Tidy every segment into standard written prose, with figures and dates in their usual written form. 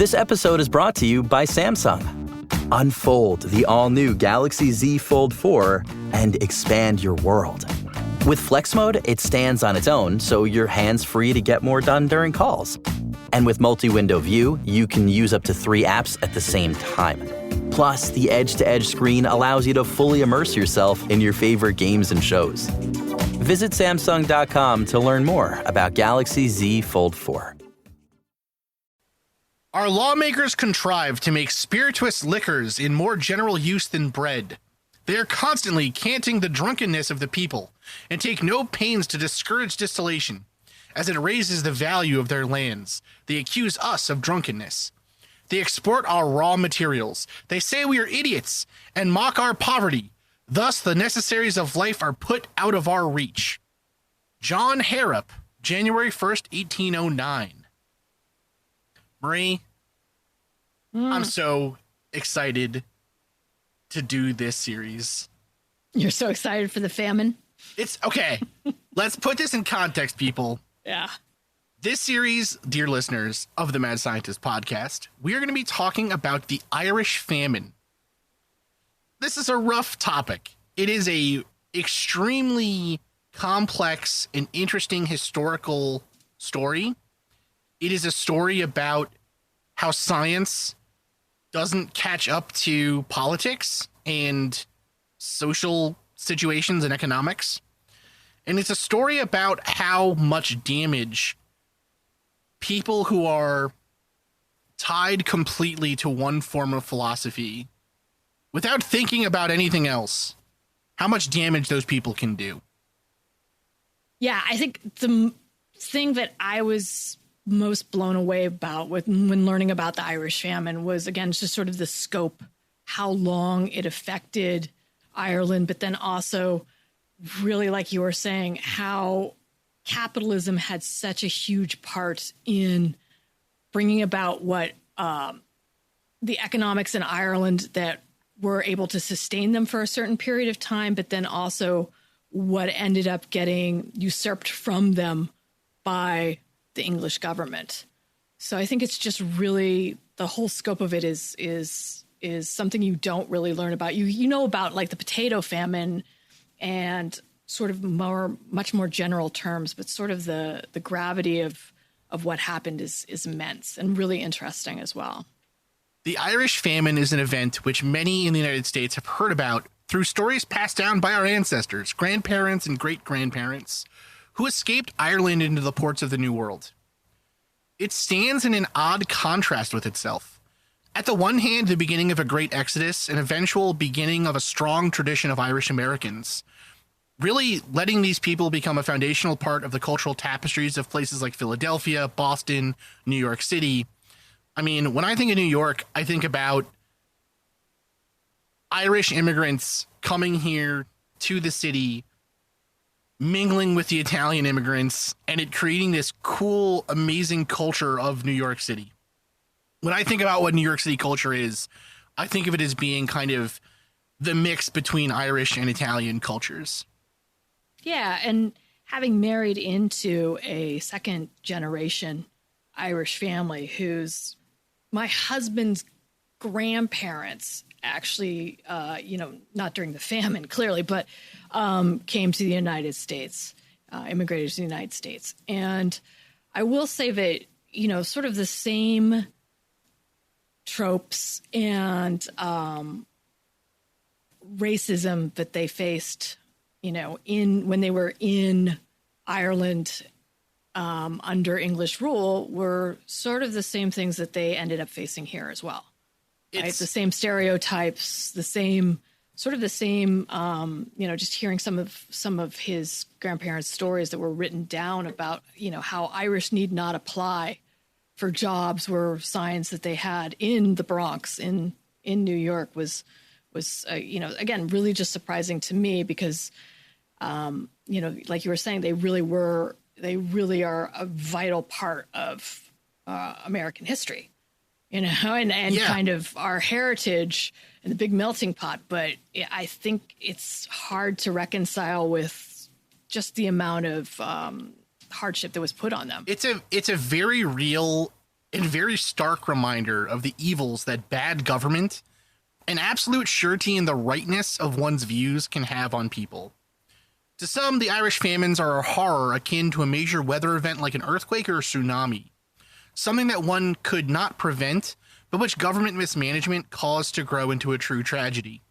This episode is brought to you by Samsung. Unfold the all-new Galaxy Z Fold 4 and expand your world. With Flex Mode, it stands on its own, so you're hands-free to get more done during calls. And with multi-window view, you can use up to 3 apps at the same time. Plus, the edge-to-edge screen allows you to fully immerse yourself in your favorite games and shows. Visit Samsung.com to learn more about Galaxy Z Fold 4. Our lawmakers contrive to make spirituous liquors in more general use than bread. They are constantly canting the drunkenness of the people and take no pains to discourage distillation, as it raises the value of their lands. They accuse us of drunkenness. They export our raw materials. They say we are idiots and mock our poverty. Thus, the necessaries of life are put out of our reach. John Harrop, January 1st, 1809. Marie, I'm so excited to do this series. You're so excited for the famine? It's okay. Let's put this in context, people. Yeah. This series, dear listeners of the Mad Scientist podcast, we are going to be talking about the Irish famine. This is a rough topic. It is a extremely complex and interesting historical story. It is a story about how science doesn't catch up to politics and social situations and economics. And it's a story about how much damage people who are tied completely to one form of philosophy without thinking about anything else, how much damage those people can do. Yeah, I think the thing that I was most blown away about when learning about the Irish famine was, again, just sort of the scope, how long it affected Ireland, but then also really, like you were saying, how capitalism had such a huge part in bringing about what the economics in Ireland that were able to sustain them for a certain period of time, but then also what ended up getting usurped from them by the English government. So I think it's just really, the whole scope of it is something you don't really learn about. You know about like the potato famine and sort of much more general terms, but sort of the gravity of what happened is immense and really interesting as well. The Irish famine is an event which many in the United States have heard about through stories passed down by our ancestors, grandparents, and great-grandparents who escaped Ireland into the ports of the New World. It stands in an odd contrast with itself. At the one hand, the beginning of a great exodus, an eventual beginning of a strong tradition of Irish Americans, really letting these people become a foundational part of the cultural tapestries of places like Philadelphia, Boston, New York City. I mean, when I think of New York, I think about Irish immigrants coming here to the city, mingling with the Italian immigrants, and it creating this cool, amazing culture of New York City. When I think about what New York City culture is, I think of it as being kind of the mix between Irish and Italian cultures. Yeah, and having married into a second generation Irish family who's my husband's grandparents actually, not during the famine, clearly, but came to the United States, immigrated to the United States. And I will say that, sort of the same tropes and racism that they faced, when they were in Ireland under English rule were sort of the same things that they ended up facing here as well. Right? The same stereotypes, the same, just hearing some of his grandparents' stories that were written down about, how Irish need not apply for jobs were signs that they had in the Bronx in New York was again, really just surprising to me because, like you were saying, they really are a vital part of American history, and yeah, kind of our heritage and the big melting pot. But I think it's hard to reconcile with just the amount of hardship that was put on them. It's a very real and very stark reminder of the evils that bad government and absolute surety in the rightness of one's views can have on people. To some, the Irish famines are a horror akin to a major weather event like an earthquake or a tsunami, something that one could not prevent, but which government mismanagement caused to grow into a true tragedy.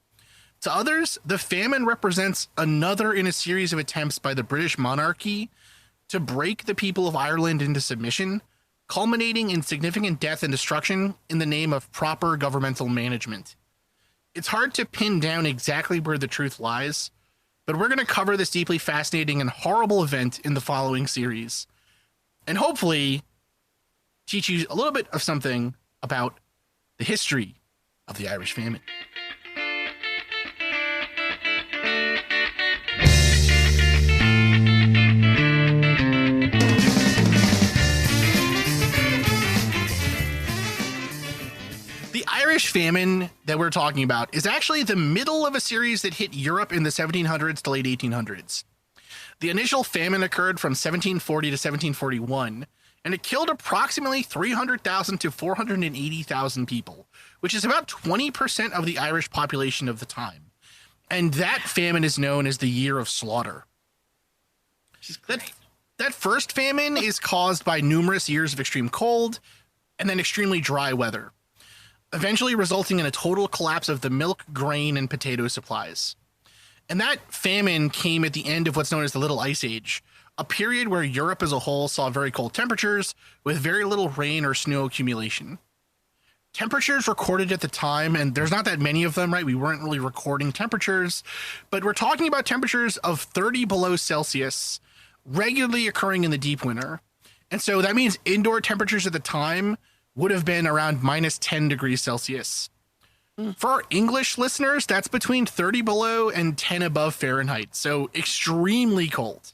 To others, the famine represents another in a series of attempts by the British monarchy to break the people of Ireland into submission, culminating in significant death and destruction in the name of proper governmental management. It's hard to pin down exactly where the truth lies, but we're going to cover this deeply fascinating and horrible event in the following series, and hopefully teach you a little bit of something about the history of the Irish famine. The Irish famine that we're talking about is actually the middle of a series that hit Europe in the 1700s to late 1800s. The initial famine occurred from 1740 to 1741, and it killed approximately 300,000 to 480,000 people, which is about 20% of the Irish population of the time. And that famine is known as the Year of Slaughter. That first famine is caused by numerous years of extreme cold and then extremely dry weather, eventually resulting in a total collapse of the milk, grain, and potato supplies. And that famine came at the end of what's known as the Little Ice Age, a period where Europe as a whole saw very cold temperatures with very little rain or snow accumulation. Temperatures recorded at the time, and there's not that many of them, right? We weren't really recording temperatures, but we're talking about temperatures of 30 below Celsius regularly occurring in the deep winter. And so that means indoor temperatures at the time would have been around minus 10 degrees Celsius. For our English listeners, that's between 30 below and 10 above Fahrenheit, so extremely cold.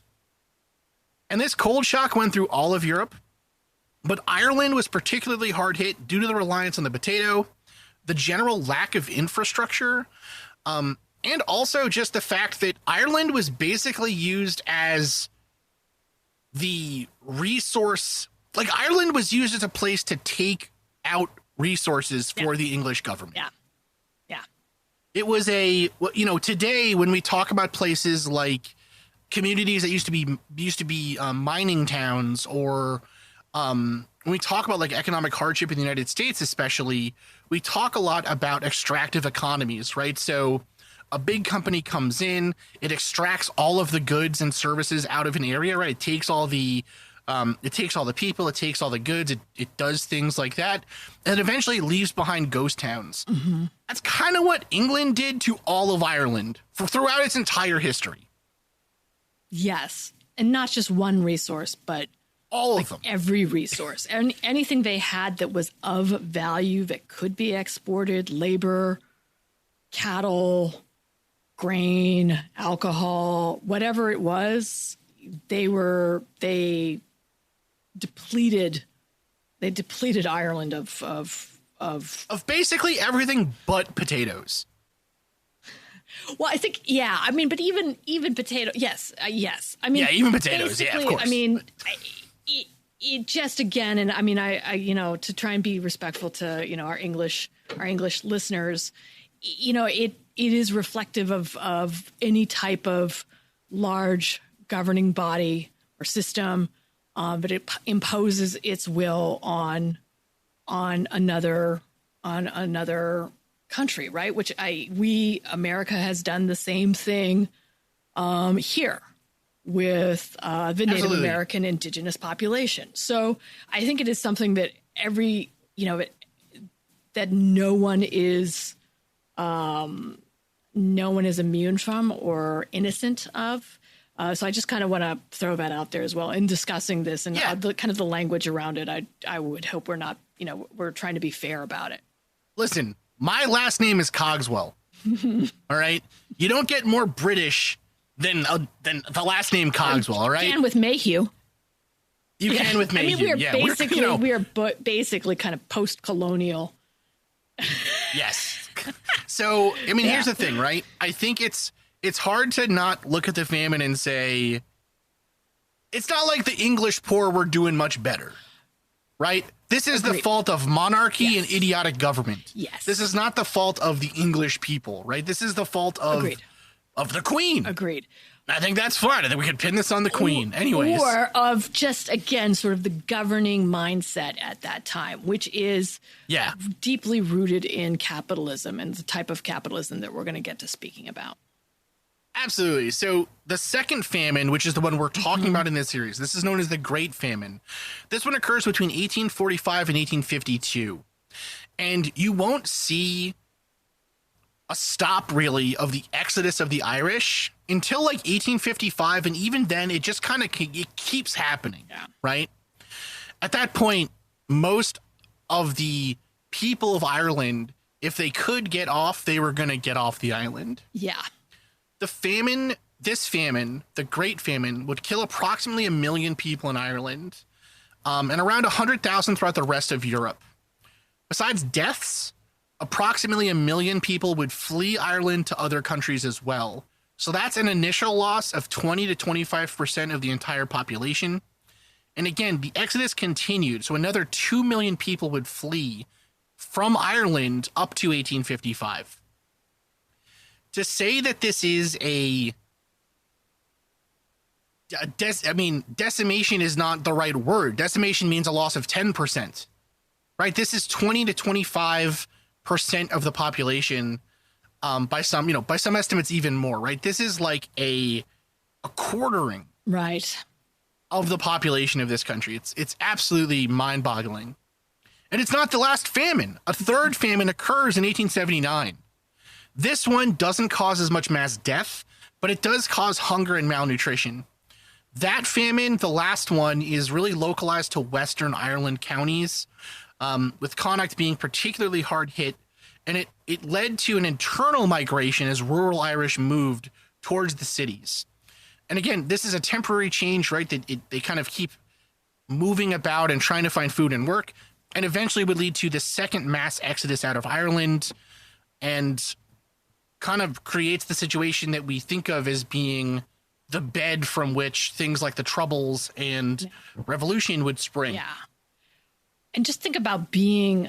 And this cold shock went through all of Europe, but Ireland was particularly hard hit due to the reliance on the potato, the general lack of infrastructure, and also just the fact that Ireland was basically used as the resource. Like, Ireland was used as a place to take out resources for the English government. Yeah. It was today when we talk about places like communities that used to be mining towns, or when we talk about like economic hardship in the United States, especially, we talk a lot about extractive economies, right? So a big company comes in, it extracts all of the goods and services out of an area, right? It takes all the people, it takes all the goods, it does things like that, and eventually leaves behind ghost towns. Mm-hmm. That's kind of what England did to all of Ireland throughout its entire history. Yes. And not just one resource, but all of them. Every resource. And anything they had that was of value that could be exported, labor, cattle, grain, alcohol, whatever it was, they depleted Ireland of basically everything but potatoes. Well, I think, yeah. I mean, but even potato, yes. I mean, yeah, even potatoes, yeah, of course. I mean, it just, again, and I mean, I to try and be respectful to our English listeners, it is reflective of any type of large governing body or system, but it imposes its will on another country, right? Which America has done the same thing here with the Native American indigenous population. So I think it is something that that no one is immune from or innocent of. So I just kind of want to throw that out there as well in discussing this and the kind of the language around it. I would hope we're not, we're trying to be fair about it. Listen, my last name is Cogswell. All right. You don't get more British than the last name Cogswell. All right. You can with Mayhew. You can with Mayhew. I mean, we are basically kind of post-colonial. Yes. So, I mean, here's the thing, right? I think it's hard to not look at the famine and say, it's not like the English poor were doing much better, right? This is the fault of monarchy and idiotic government. Yes. This is not the fault of the English people, right? This is the fault of the Queen. Agreed. I think that's fine. I think we could pin this on the Queen. Anyways. Or of just, again, sort of the governing mindset at that time, which is deeply rooted in capitalism and the type of capitalism that we're going to get to speaking about. Absolutely. So the second famine, which is the one we're talking about in this series, this is known as the Great Famine. This one occurs between 1845 and 1852. And you won't see a stop, really, of the exodus of the Irish until like 1855. And even then, it just kind of keeps happening, right? At that point, most of the people of Ireland, if they could get off, they were going to get off the island. Yeah. The famine, the Great Famine, would kill approximately 1 million people in Ireland and around 100,000 throughout the rest of Europe. Besides deaths, approximately 1 million people would flee Ireland to other countries as well. So that's an initial loss of 20 to 25% of the entire population. And again, the exodus continued. So another 2 million people would flee from Ireland up to 1855. To say that this is decimation is not the right word. Decimation means a loss of 10%, right? This is 20 to 25% of the population. By some estimates, even more, right? This is like a quartering, right, of the population of this country. It's absolutely mind-boggling. And it's not the last famine. A third famine occurs in 1879. This one doesn't cause as much mass death, but it does cause hunger and malnutrition. That famine, the last one, is really localized to Western Ireland counties, with Connacht being particularly hard hit. And it led to an internal migration as rural Irish moved towards the cities. And again, this is a temporary change, right? They kind of keep moving about and trying to find food and work, and eventually would lead to the second mass exodus out of Ireland, and kind of creates the situation that we think of as being the bed from which things like the Troubles and Revolution would spring. Yeah. And just think about being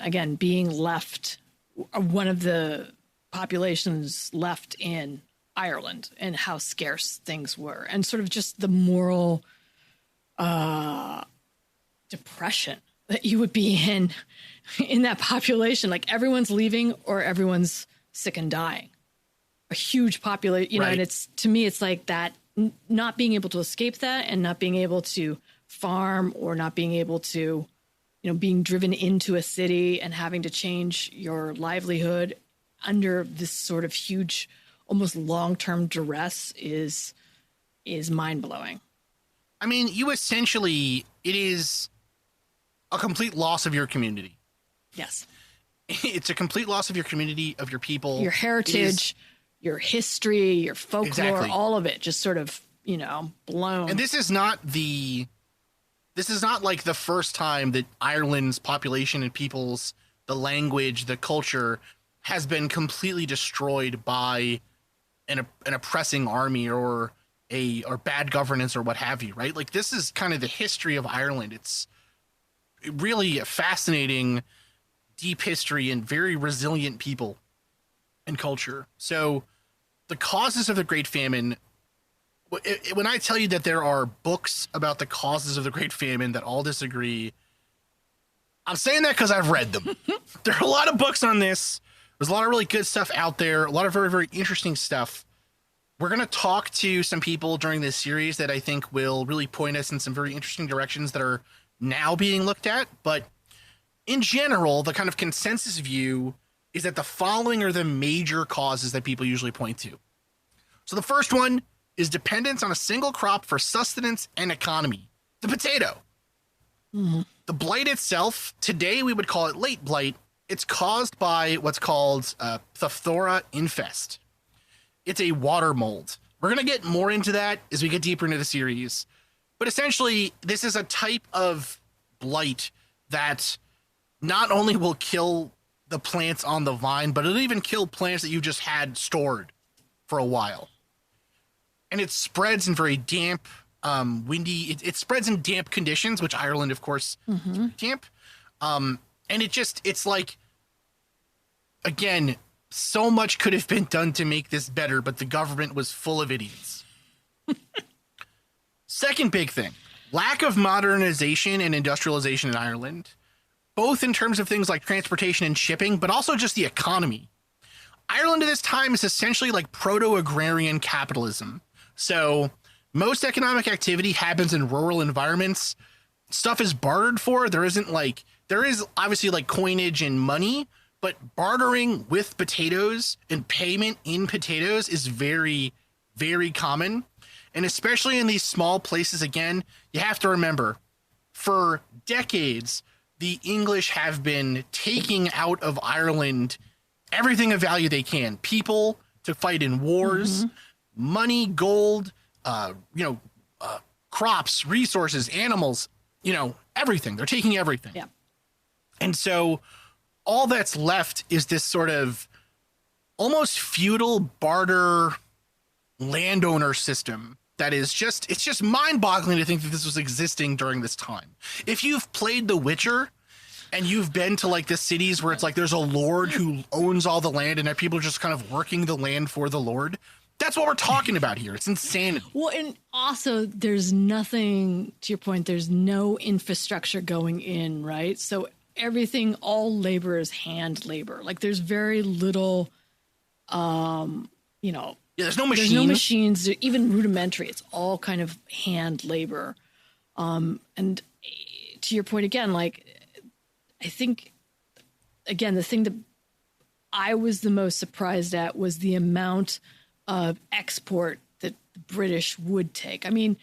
left, one of the populations left in Ireland, and how scarce things were, and sort of just the moral depression that you would be in that population. Like, everyone's leaving or everyone's sick and dying. A huge population, right. And it's, to me, it's like that, not being able to escape that, and not being able to farm, or not being able to, being driven into a city and having to change your livelihood under this sort of huge, almost long-term duress is mind-blowing. I mean, it is a complete loss of your community. Yes. It's a complete loss of your community, of your people. Your heritage, your history, your folklore, all of it just sort of, blown. And this is not like the first time that Ireland's population and people's, the language, the culture has been completely destroyed by an oppressing army or bad governance or what have you, right? Like, this is kind of the history of Ireland. It's really a fascinating, deep history and very resilient people and culture. So the causes of the Great Famine, when I tell you that there are books about the causes of the Great Famine that all disagree, I'm saying that because I've read them. There are a lot of books on this. There's a lot of really good stuff out there, a lot of very, very interesting stuff. We're going to talk to some people during this series that I think will really point us in some very interesting directions that are now being looked at. But in general, the kind of consensus view is that the following are the major causes that people usually point to. So the first one is dependence on a single crop for sustenance and economy, the potato. Mm-hmm. The blight itself, today we would call it late blight. It's caused by what's called Phthora infest. It's a water mold. We're going to get more into that as we get deeper into the series. But essentially, this is a type of blight that not only will kill the plants on the vine, but it'll even kill plants that you just had stored for a while. And it spreads in very damp, windy, it spreads in damp conditions, which Ireland, of course, is damp. And it's like, again, so much could have been done to make this better, but the government was full of idiots. Second big thing, lack of modernization and industrialization in Ireland, both in terms of things like transportation and shipping, but also just the economy. Ireland at this time is essentially like proto-agrarian capitalism. So most economic activity happens in rural environments. Stuff is bartered for. There is obviously like coinage and money, but bartering with potatoes and payment in potatoes is very, very common. And especially in these small places, again, you have to remember, for decades, the English have been taking out of Ireland everything of value they can. People to fight in wars, money, gold, crops, resources, animals, everything. They're taking everything. Yeah. And so all that's left is this sort of almost feudal barter landowner system that is just mind-boggling to think that this was existing during this time. If you've played The Witcher and you've been to like the cities where it's like there's a lord who owns all the land and people are just kind of working the land for the lord, that's what we're talking about here. It's insanity. Well, and also there's nothing, to your point, there's no infrastructure going in, right? So everything, all labor is hand labor. Like there's very little, there's no machines. There's no machines, even rudimentary. It's all kind of hand labor. And to your point again, like I think, again, the thing that I was the most surprised at was the amount of export that the British would take. I mean,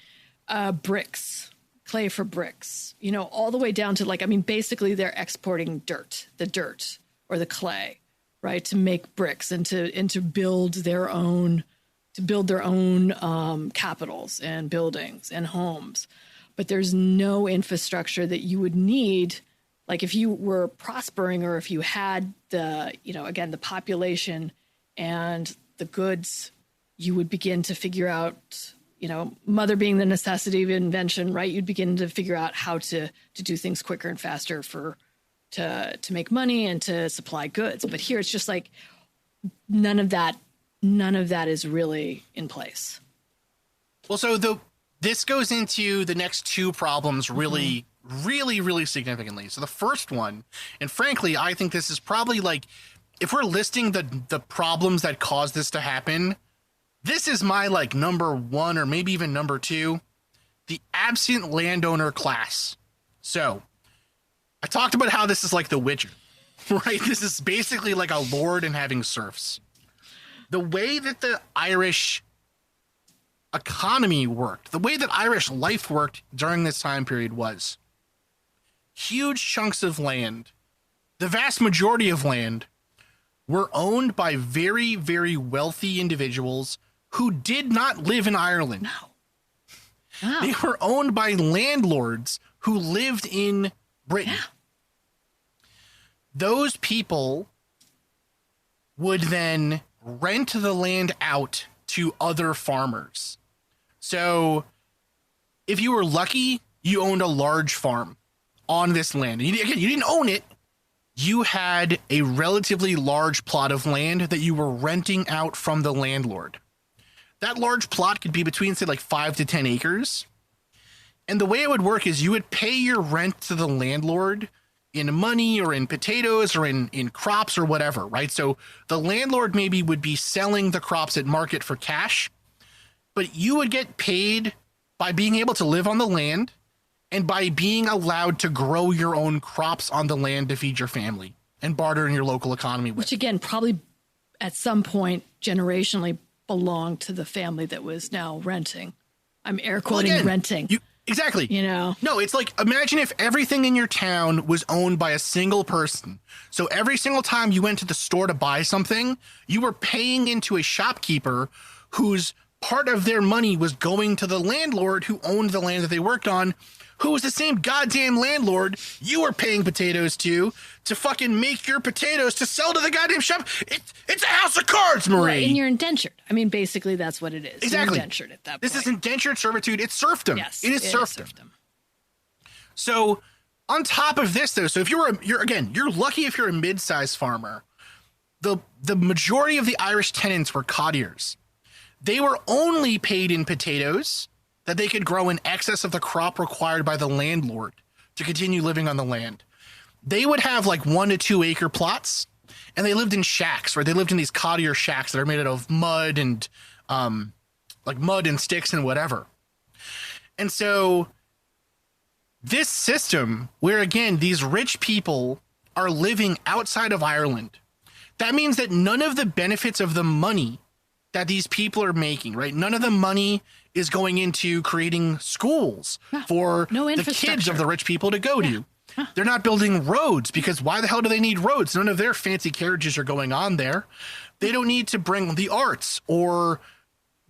bricks, clay for bricks, all the way down to basically they're exporting the dirt or the clay, right, to make bricks and to build their own capitals and buildings and homes. But there's no infrastructure that you would need. Like if you were prospering or if you had the population and the goods, you would begin to figure out, mother being the necessity of invention, right? You'd begin to figure out how to do things quicker and faster to make money and to supply goods. But here it's just like none of that is really in place. Well, so this goes into the next two problems really, really, really significantly. So the first one, and frankly, I think this is probably like, if we're listing the problems that caused this to happen, this is my like number one or maybe even number two, the absent landowner class. So I talked about how this is like The Witcher, right? This is basically like a lord and having serfs. The way that the Irish economy worked, the way that Irish life worked during this time period was huge chunks of land, the vast majority of land, were owned by very, very wealthy individuals who did not live in Ireland. No. Wow. They were owned by landlords who lived in Britain. Yeah. Those people would then rent the land out to other farmers. So if you were lucky, you owned a large farm on this land. And you didn't own it. You had a relatively large plot of land that you were renting out from the landlord. That large plot could be between, say, like 5 to 10 acres. And the way it would work is you would pay your rent to the landlord in money or in potatoes or in crops or whatever, right? So the landlord maybe would be selling the crops at market for cash, but you would get paid by being able to live on the land and by being allowed to grow your own crops on the land to feed your family and barter in your local economy with. Which again, probably at some point generationally belonged to the family that was now renting. I'm air quoting renting. Exactly. No, it's like, imagine if everything in your town was owned by a single person. So every single time you went to the store to buy something, you were paying into a shopkeeper whose part of their money was going to the landlord who owned the land that they worked on, who was the same goddamn landlord you were paying potatoes to fucking make your potatoes to sell to the goddamn shop. It's a house of cards, Marie. Right, and you're indentured. I mean, basically, that's what it is. Exactly. You're indentured at that point. This is indentured servitude. It's serfdom. Yes, it is serfdom. serfdom. So On top of this, though, so if you're lucky if you're a mid-sized farmer. The majority of the Irish tenants were cottiers. They were only paid in potatoes that they could grow in excess of the crop required by the landlord to continue living on the land. They would have like 1 to 2 acre plots, and they lived in shacks, right? They lived in these cottier shacks that are made out of mud and mud and sticks and whatever. And so this system where, again, these rich people are living outside of Ireland, that means that none of the benefits of the money that these people are making, right? None of the money is going into creating schools for the kids of the rich people to go to. They're not building roads because why the hell do they need roads? None of their fancy carriages are going on there. They don't need to bring the arts or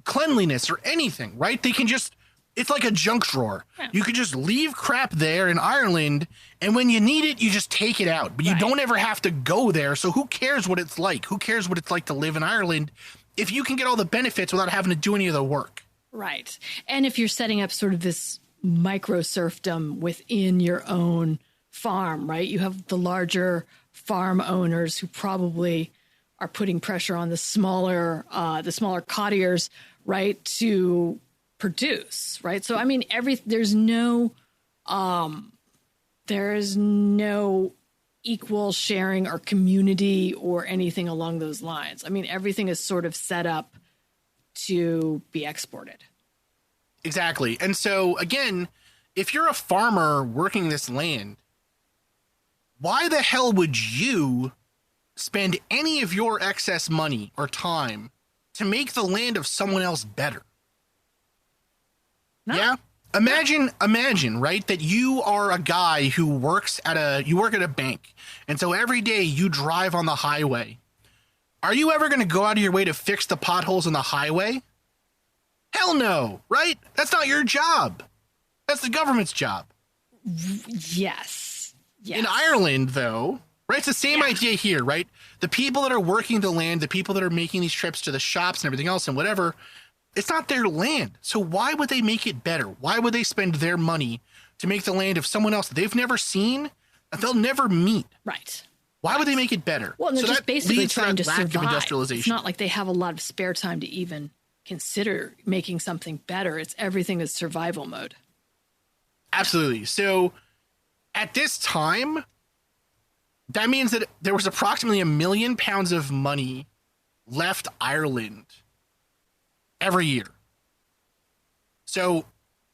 cleanliness or anything, right? They can just, it's like a junk drawer. Yeah. You could just leave crap there in Ireland, and when you need it, you just take it out. But you don't ever have to go there. So who cares what it's like? Who cares what it's like to live in Ireland if you can get all the benefits without having to do any of the work? Right. And if you're setting up sort of this micro serfdom within your own farm, right? You have the larger farm owners who probably are putting pressure on the smaller cottiers, right, to produce, right? So I mean, there's no equal sharing or community or anything along those lines. I mean, everything is sort of set up to be exported. Exactly. And so again, if you're a farmer working this land, why the hell would you spend any of your excess money or time to make the land of someone else better? No. Yeah. Imagine, right, that you are a guy who works at a bank. And so every day you drive on the highway. Are you ever going to go out of your way to fix the potholes on the highway? Hell no, right? That's not your job. That's the government's job. Yes. In Ireland, though, right, it's the same idea here, right? The people that are working the land, the people that are making these trips to the shops and everything else and whatever, it's not their land. So why would they make it better? Why would they spend their money to make the land of someone else that they've never seen, that they'll never meet? Right. Why would they make it better? Well, and they're just basically trying to survive. Industrialization. It's not like they have a lot of spare time to even consider making something better. It's everything is survival mode. Absolutely. So at this time, that means that there was approximately £1 million of money left Ireland every year. So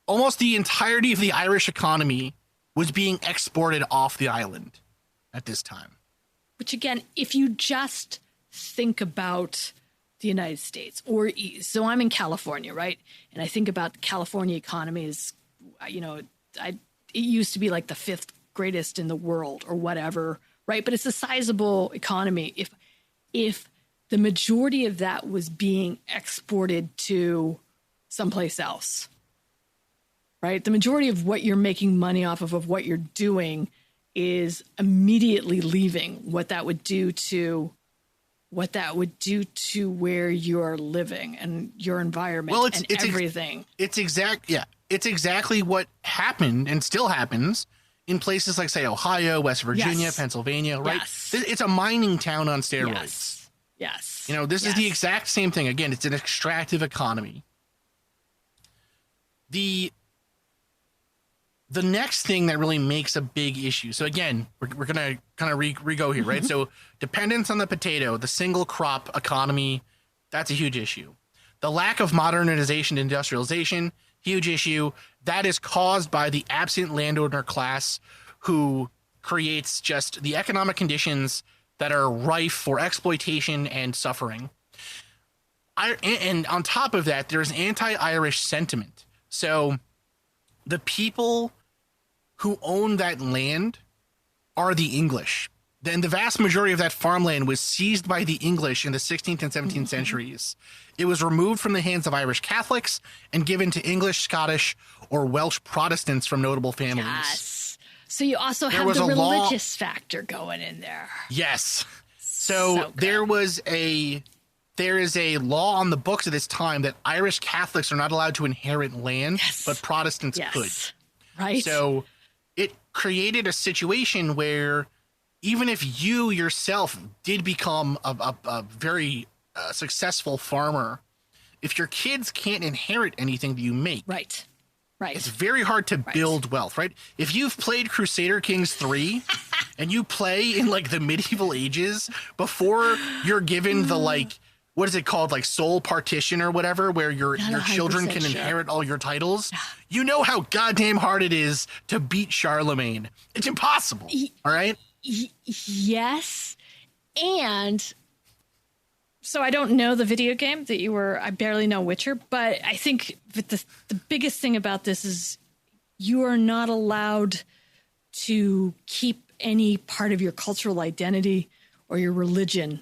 almost the entirety of the Irish economy was being exported off the island at this time. Which again, if you just think about the United States so I'm in California, right? And I think about the California economy as, it used to be like the 5th greatest in the world or whatever, right? But it's a sizable economy. If the majority of that was being exported to someplace else, right? The majority of what you're making money off of what you're doing is immediately leaving. What that would do to where you're living and your environment and everything. It's exactly what happened and still happens in places like, say, Ohio, West Virginia, Pennsylvania, right? Yes. It's a mining town on steroids. Yes. This is the exact same thing. Again, it's an extractive economy. The next thing that really makes a big issue. So again, we're going to kind of re-go here, right? So dependence on the potato, the single crop economy, that's a huge issue. The lack of modernization and industrialization, huge issue. That is caused by the absent landowner class who creates just the economic conditions that are rife for exploitation and suffering. And on top of that, there's anti-Irish sentiment. So the people who own that land are the English. Then the vast majority of that farmland was seized by the English in the 16th and 17th centuries. It was removed from the hands of Irish Catholics and given to English, Scottish, or Welsh Protestants from notable families. Yes. So you also have the religious factor going in there. Yes. So there is a law on the books at this time that Irish Catholics are not allowed to inherit land, but Protestants could. Right. So it created a situation where even if you yourself did become a very successful farmer, if your kids can't inherit anything that you make, Right. it's very hard to build wealth, right? If you've played Crusader Kings 3 and you play in like the medieval ages before you're given the like, what is it called? Like soul partition or whatever, where your children can inherit all your titles. You know how goddamn hard it is to beat Charlemagne. It's impossible. All right. Yes. And so I don't know the video game that I barely know Witcher, but I think that the biggest thing about this is you are not allowed to keep any part of your cultural identity or your religion,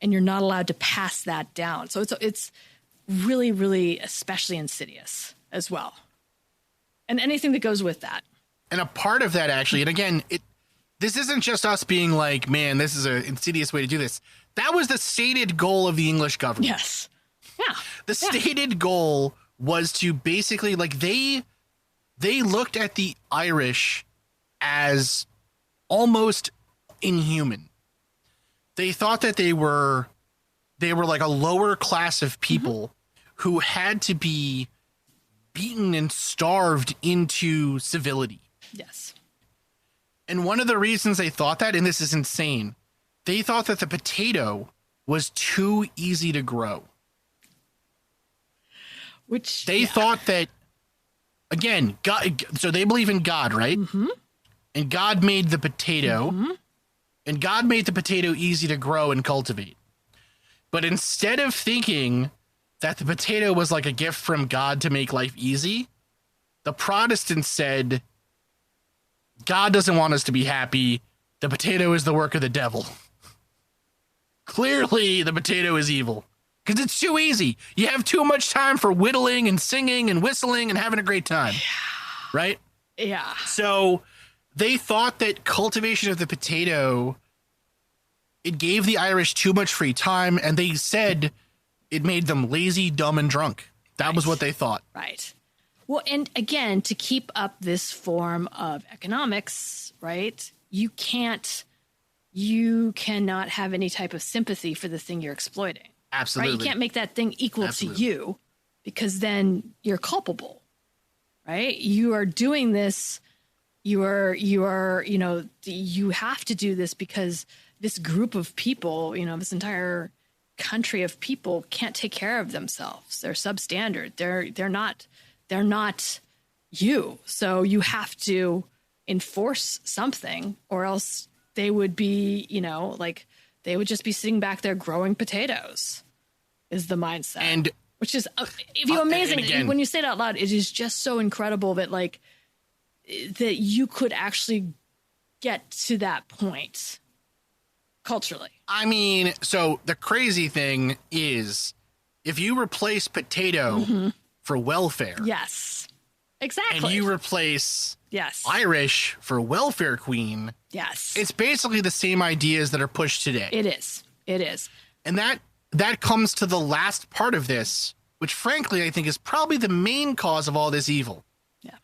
and you're not allowed to pass that down. So it's really, really especially insidious as well. And anything that goes with that. And a part of that actually, and again, this isn't just us being like, man, this is an insidious way to do this. That was the stated goal of the English government. Yes. Yeah. The stated goal was to basically like they looked at the Irish as almost inhuman. They thought that they were like a lower class of people who had to be beaten and starved into civility. Yes. And one of the reasons they thought that, and this is insane, they thought that the potato was too easy to grow. Which they thought that, again, God, so they believe in God, right? Mm-hmm. And God made the potato, and God made the potato easy to grow and cultivate. But instead of thinking that the potato was like a gift from God to make life easy, the Protestants said, God doesn't want us to be happy. The potato is the work of the devil. Clearly, the potato is evil because it's too easy. You have too much time for whittling and singing and whistling and having a great time, right? Yeah. So they thought that cultivation of the potato, it gave the Irish too much free time, and they said it made them lazy, dumb, and drunk. That was what they thought. Right. Well, and again, to keep up this form of economics, right, you cannot have any type of sympathy for the thing you're exploiting. Absolutely. Right? You can't make that thing equal to you, because then you're culpable, right? You are doing this. You have to do this because this group of people, this entire country of people can't take care of themselves. They're substandard. They're not you. So you have to enforce something, or else they would be, they would just be sitting back there growing potatoes, is the mindset. And which is, if you amazing, again, when you say it out loud, it is just so incredible that that you could actually get to that point culturally. I mean, so the crazy thing is, if you replace potato for welfare. Yes, exactly. And you replace Irish for welfare queen. Yes. It's basically the same ideas that are pushed today. It is. And that comes to the last part of this, which frankly I think is probably the main cause of all this evil. Yeah.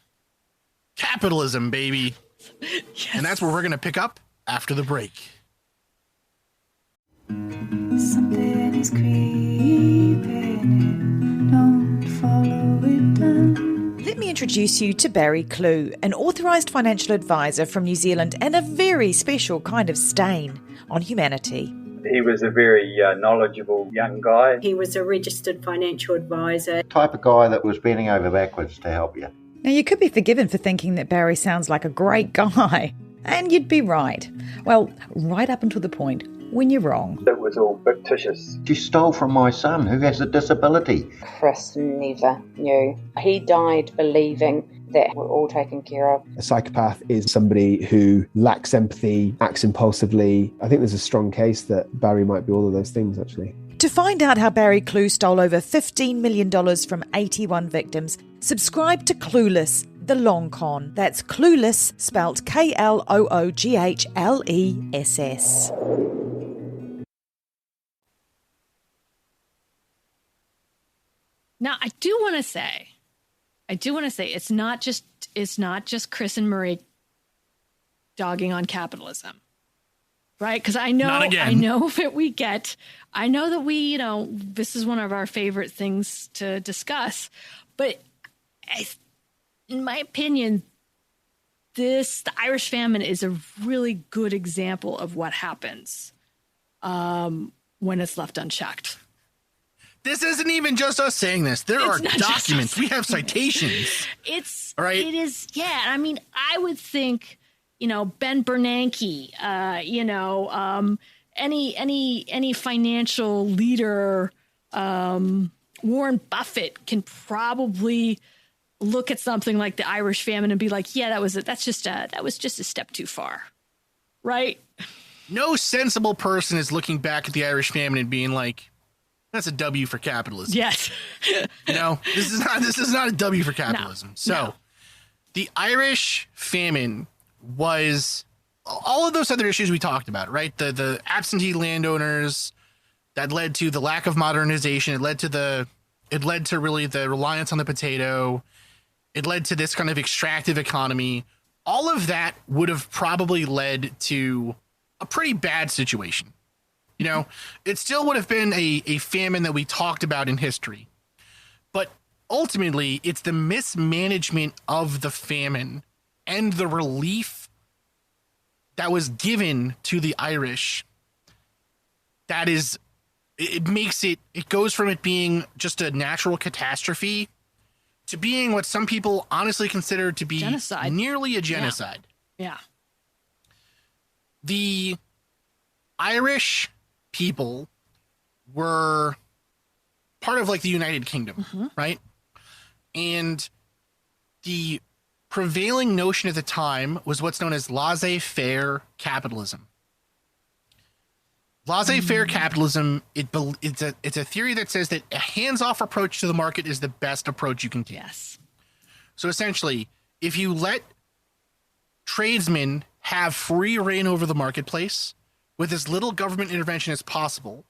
Capitalism, baby. Yes. And that's where we're going to pick up after the break. Something is creeping in. Don't follow it down. Let me introduce you to Barry Clew, an authorised financial advisor from New Zealand and a very special kind of stain on humanity. He was a very knowledgeable young guy. He was a registered financial advisor. Type of guy that was bending over backwards to help you. Now, you could be forgiven for thinking that Barry sounds like a great guy. And you'd be right. Well, right up until the point when you're wrong. It was all fictitious. She stole from my son, who has a disability. Chris never knew. He died believing that we're all taken care of. A psychopath is somebody who lacks empathy, acts impulsively. I think there's a strong case that Barry might be all of those things, actually. To find out how Barry Clew stole over $15 million from 81 victims, subscribe to Clueless, the long con. That's Clueless, spelt Klooghless. Now, I do want to say it's not just Chris and Marie dogging on capitalism, right? Because I Not know again. I know that we, this is one of our favorite things to discuss, but in my opinion, the Irish famine is a really good example of what happens when it's left unchecked. This isn't even just us saying this. There are documents. We have citations. All right. It is. Yeah. I mean, I would think, Ben Bernanke, any financial leader, Warren Buffett can probably look at something like the Irish famine and be like, yeah, that was just a step too far. Right. No sensible person is looking back at the Irish famine and being like, that's a W for capitalism. Yes. This is not a W for capitalism. No, so no. The Irish famine was all of those other issues we talked about, right? The absentee landowners that led to the lack of modernization. It led to really the reliance on the potato. It led to this kind of extractive economy. All of that would have probably led to a pretty bad situation. It still would have been a famine that we talked about in history. But ultimately, it's the mismanagement of the famine and the relief that was given to the Irish that is, it goes from it being just a natural catastrophe to being what some people honestly consider to be genocide. Nearly a genocide. Yeah. The Irish people were part of like the United Kingdom, right? And the prevailing notion at the time was what's known as laissez-faire capitalism. Laissez-faire capitalism, it's a theory that says that a hands-off approach to the market is the best approach you can take. Yes. So essentially, if you let tradesmen have free reign over the marketplace with as little government intervention as possible,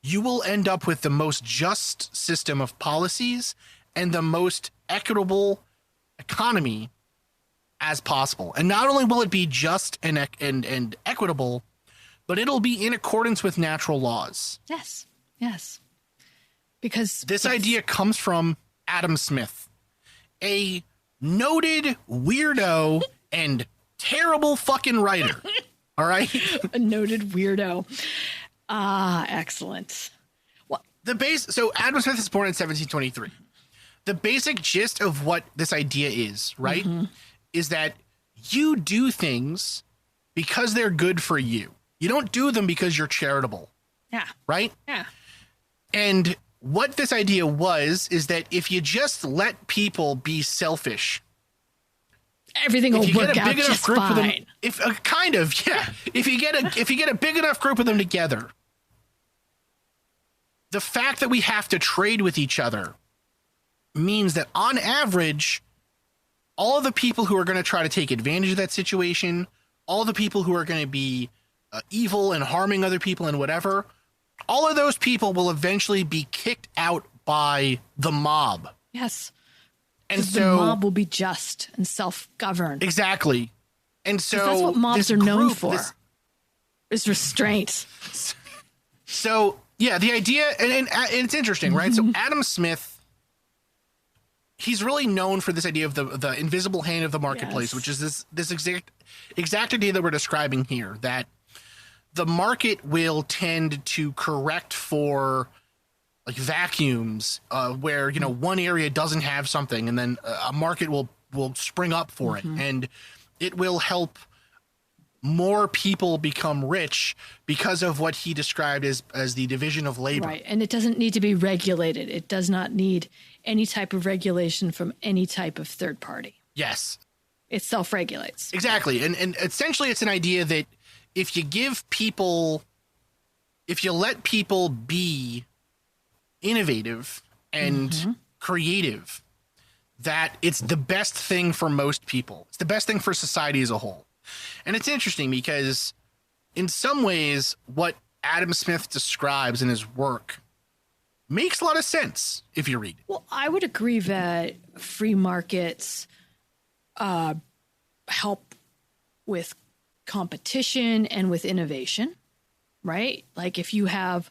you will end up with the most just system of policies and the most equitable economy as possible. And not only will it be just and equitable, but it'll be in accordance with natural laws. Yes. Yes. Because this idea comes from Adam Smith, a noted weirdo and terrible fucking writer. All right. A noted weirdo. Excellent. Well, so Adam Smith is born in 1723. The basic gist of what this idea is, right, is that you do things because they're good for you. You don't do them because you're charitable. Yeah. Right? Yeah. And what this idea is that if you just let people be selfish, everything will work out just fine. If you get a big enough group of them together, the fact that we have to trade with each other means that on average, all of the people who are going to try to take advantage of that situation, all the people who are going to be evil and harming other people and whatever, all of those people will eventually be kicked out by the mob. Yes. And so the mob will be just and self-governed. Exactly. And so that's what mobs are known for, is restraint. So yeah, the idea, and it's interesting, right? So Adam Smith, he's really known for this idea of the invisible hand of the marketplace, which is this exact idea that we're describing here, that the market will tend to correct for like vacuums where, one area doesn't have something, and then a market will spring up for it, and it will help more people become rich because of what he described as the division of labor. Right. And it doesn't need to be regulated. It does not need any type of regulation from any type of third party. Yes. It self-regulates. Exactly. And essentially it's an idea that if you let people be innovative and creative, that it's the best thing for most people. It's the best thing for society as a whole. And it's interesting because in some ways what Adam Smith describes in his work makes a lot of sense if you read it. Well, I would agree that free markets help with competition and with innovation, right? Like if you have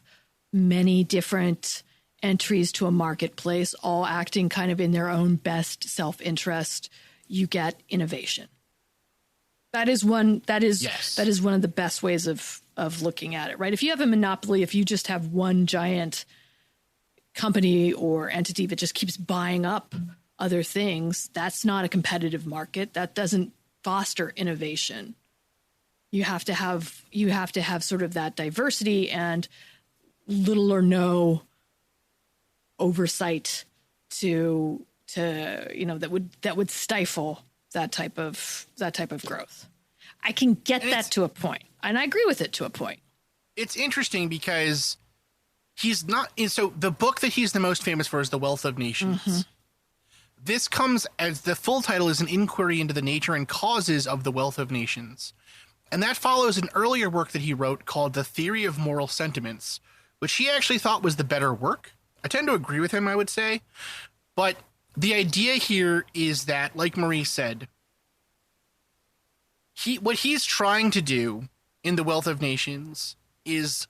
many different entries to a marketplace, all acting kind of in their own best self-interest, you get innovation. That is one of the best ways of looking at it, right? If you have a monopoly, if you just have one giant company or entity that just keeps buying up other things, that's not a competitive market. That doesn't foster innovation. You have to have sort of that diversity and little or no oversight to that would stifle that type of growth. I can get that to a point, and I agree with it to a point. It's interesting because he's not. So the book that he's the most famous for is The Wealth of Nations. Mm-hmm. This comes as the full title is An Inquiry into the Nature and Causes of the Wealth of Nations. And that follows an earlier work that he wrote called The Theory of Moral Sentiments, which he actually thought was the better work. I tend to agree with him, I would say. But the idea here is that, like Marie said, what he's trying to do in The Wealth of Nations is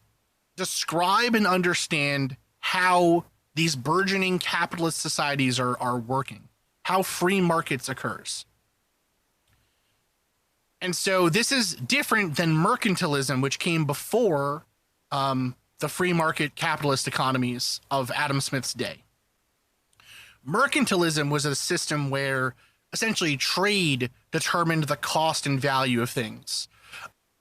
describe and understand how these burgeoning capitalist societies are working, how free markets occurs. And so this is different than mercantilism, which came before the free market capitalist economies of Adam Smith's day. Mercantilism was a system where essentially trade determined the cost and value of things.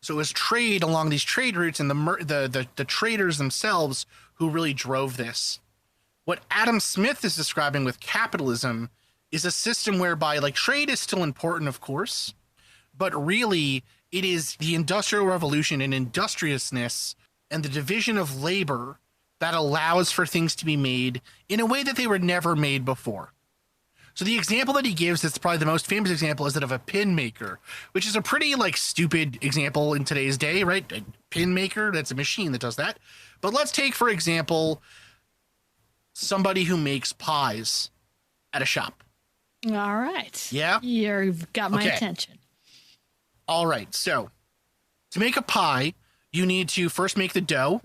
So it was trade along these trade routes and the traders themselves who really drove this. What Adam Smith is describing with capitalism is a system whereby, like, trade is still important, of course, but really it is the Industrial Revolution and industriousness and the division of labor that allows for things to be made in a way that they were never made before. So the example that he gives, that's probably the most famous example, is that of a pin maker, which is a pretty, like, stupid example in today's day, right? A pin maker, that's a machine that does that. But let's take, for example, somebody who makes pies at a shop. All right. Yeah? You've got my attention. All right. So to make a pie, you need to first make the dough.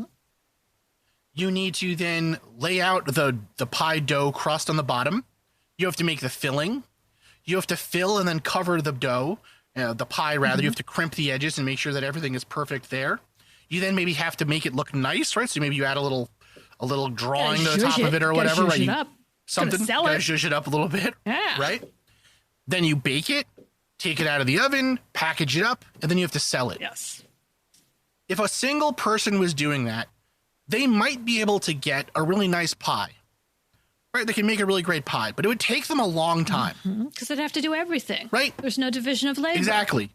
You need to then lay out the pie dough crust on the bottom. You have to make the filling. You have to fill and then cover the dough, the pie rather. You have to crimp the edges and make sure that everything is perfect there. You then maybe have to make it look nice, right? So maybe you add a little drawing to the top of it or whatever, right? Something, gotta zhuzh it up a little bit, right? Then you bake it, take it out of the oven, package it up, and then you have to sell it. Yes. If a single person was doing that, they might be able to get a really nice pie, right? They can make a really great pie, but it would take them a long time. Because they'd have to do everything. Right. There's no division of labor. Exactly.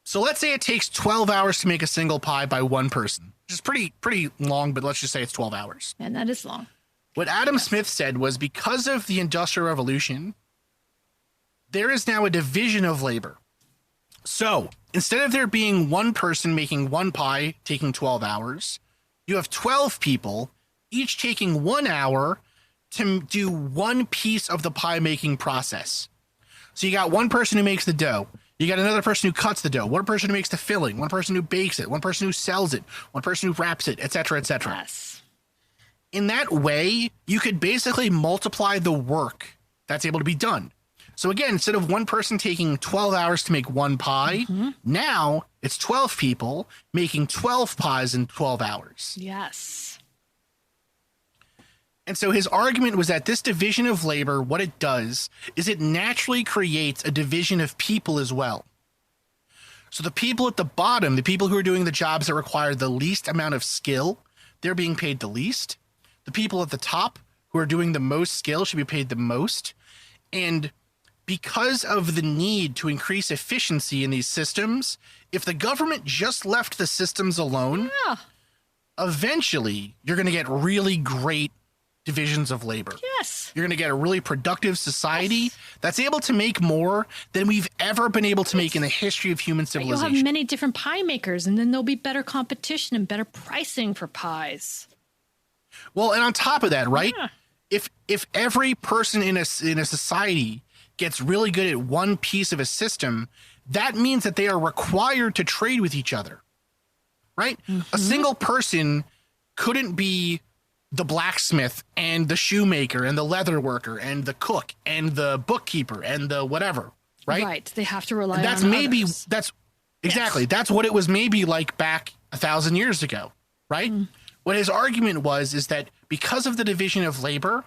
So let's say it takes 12 hours to make a single pie by one person, which is pretty long, but let's just say it's 12 hours. And that is long. What Adam Smith said was, because of the Industrial Revolution, there is now a division of labor. So instead of there being one person making one pie taking 12 hours, you have 12 people, each taking 1 hour to do one piece of the pie making process. So you got one person who makes the dough. You got another person who cuts the dough, one person who makes the filling, one person who bakes it, one person who sells it, one person who wraps it, et cetera, et cetera. Yes. In that way, you could basically multiply the work that's able to be done. So again, instead of one person taking 12 hours to make one pie, now it's 12 people making 12 pies in 12 hours. Yes. And so his argument was that this division of labor, what it does is it naturally creates a division of people as well. So the people at the bottom, the people who are doing the jobs that require the least amount of skill, they're being paid the least. The people at the top who are doing the most skill should be paid the most. And because of the need to increase efficiency in these systems, if the government just left the systems alone, eventually you're going to get really great divisions of labor. Yes. You're going to get a really productive society that's able to make more than we've ever been able to make in the history of human civilization. You'll have many different pie makers, and then there'll be better competition and better pricing for pies. Well, and on top of that, right? Yeah. If every person in a society gets really good at one piece of a system, that means that they are required to trade with each other, right? A single person couldn't be the blacksmith and the shoemaker and the leather worker and the cook and the bookkeeper and the whatever, right? Right. They have to rely on That's maybe others. that's exactly that's what it was maybe like back 1,000 years ago, right? What his argument was is that because of the division of labor,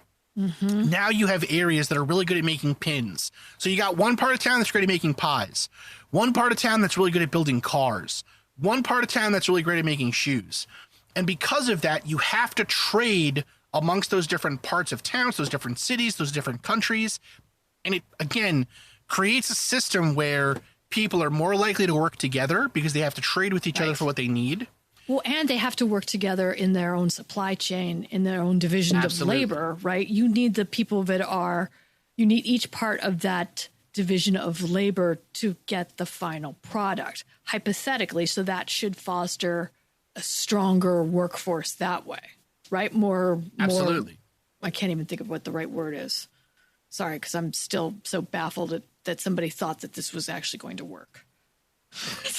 now you have areas that are really good at making pins. So you got one part of town that's great at making pies, one part of town that's really good at building cars, one part of town that's really great at making shoes. And because of that, you have to trade amongst those different parts of towns, those different cities, those different countries. And it, again, creates a system where people are more likely to work together because they have to trade with each other for what they need. Well, and they have to work together in their own supply chain, in their own division of labor, right? You need the people that are, you need each part of that division of labor to get the final product, hypothetically. So that should foster a stronger workforce that way, right? More, I can't even think of what the right word is. Sorry, because I'm still so baffled that somebody thought that this was actually going to work.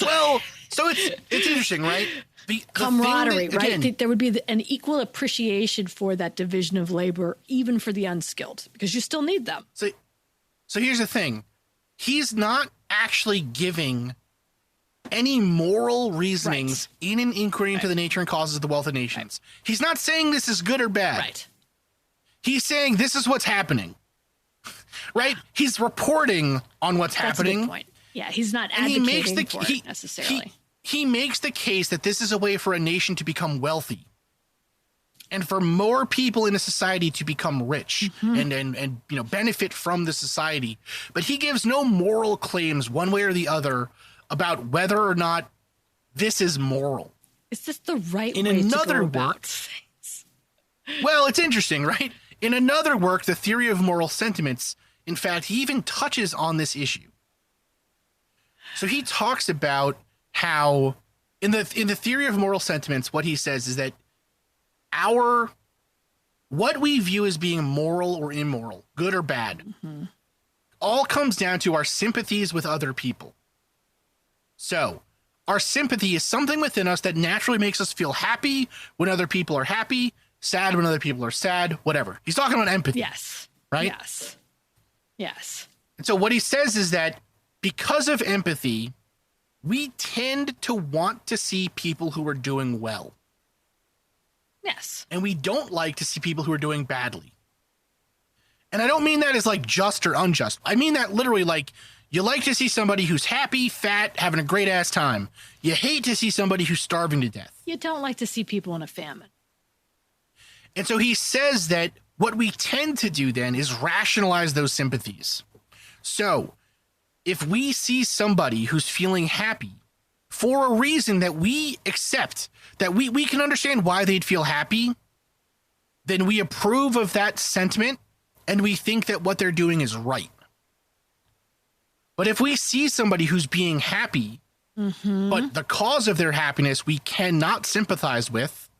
Well, so it's interesting, right? The camaraderie, that, again, right? I think there would be an equal appreciation for that division of labor, even for the unskilled, because you still need them. So here's the thing. He's not actually giving any moral reasonings in an inquiry into the nature and causes of the wealth of nations. He's not saying this is good or bad. Right. He's saying this is what's happening. Right? He's reporting on what's happening. That's a good point. Yeah, he's not advocating for it necessarily. He makes the case that this is a way for a nation to become wealthy and for more people in a society to become rich and you know, benefit from the society. But he gives no moral claims one way or the other about whether or not this is moral. Is this the right way to go about things? Well, it's interesting, right? In another work, The Theory of Moral Sentiments, in fact, he even touches on this issue. So he talks about how in the Theory of Moral Sentiments, what he says is that what we view as being moral or immoral, good or bad, all comes down to our sympathies with other people. So our sympathy is something within us that naturally makes us feel happy when other people are happy, sad when other people are sad, whatever. He's talking about empathy. Yes. Right? Yes. And so what he says is that because of empathy, we tend to want to see people who are doing well. Yes. And we don't like to see people who are doing badly. And I don't mean that as like just or unjust. I mean that literally like you like to see somebody who's happy, fat, having a great ass time. You hate to see somebody who's starving to death. You don't like to see people in a famine. And so he says that what we tend to do then is rationalize those sympathies. So if we see somebody who's feeling happy for a reason that we accept, that we can understand why they'd feel happy, then we approve of that sentiment and we think that what they're doing is right. But if we see somebody who's being happy, but the cause of their happiness we cannot sympathize with,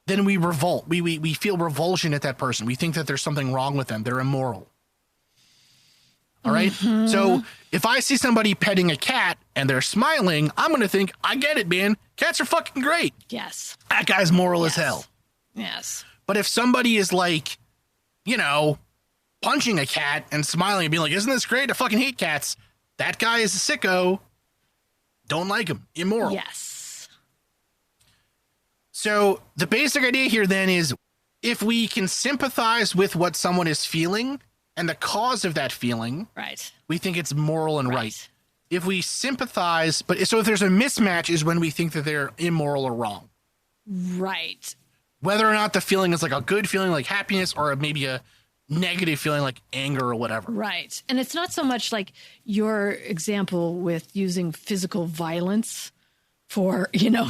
then we revolt. We feel revulsion at that person. We think that there's something wrong with them. They're immoral. All right. So if I see somebody petting a cat and they're smiling, I'm going to think, I get it, man. Cats are fucking great. Yes. That guy's moral as hell. Yes. But if somebody is like, you know, punching a cat and smiling and being like, isn't this great? I fucking hate cats. That guy is a sicko. Don't like him. Immoral. Yes. So the basic idea here then is if we can sympathize with what someone is feeling and the cause of that feeling, right, we think it's moral and right. If we sympathize, so if there's a mismatch is when we think that they're immoral or wrong. Right. Whether or not the feeling is like a good feeling like happiness or maybe a negative feeling like anger or whatever. Right. And it's not so much like your example with using physical violence for, you know,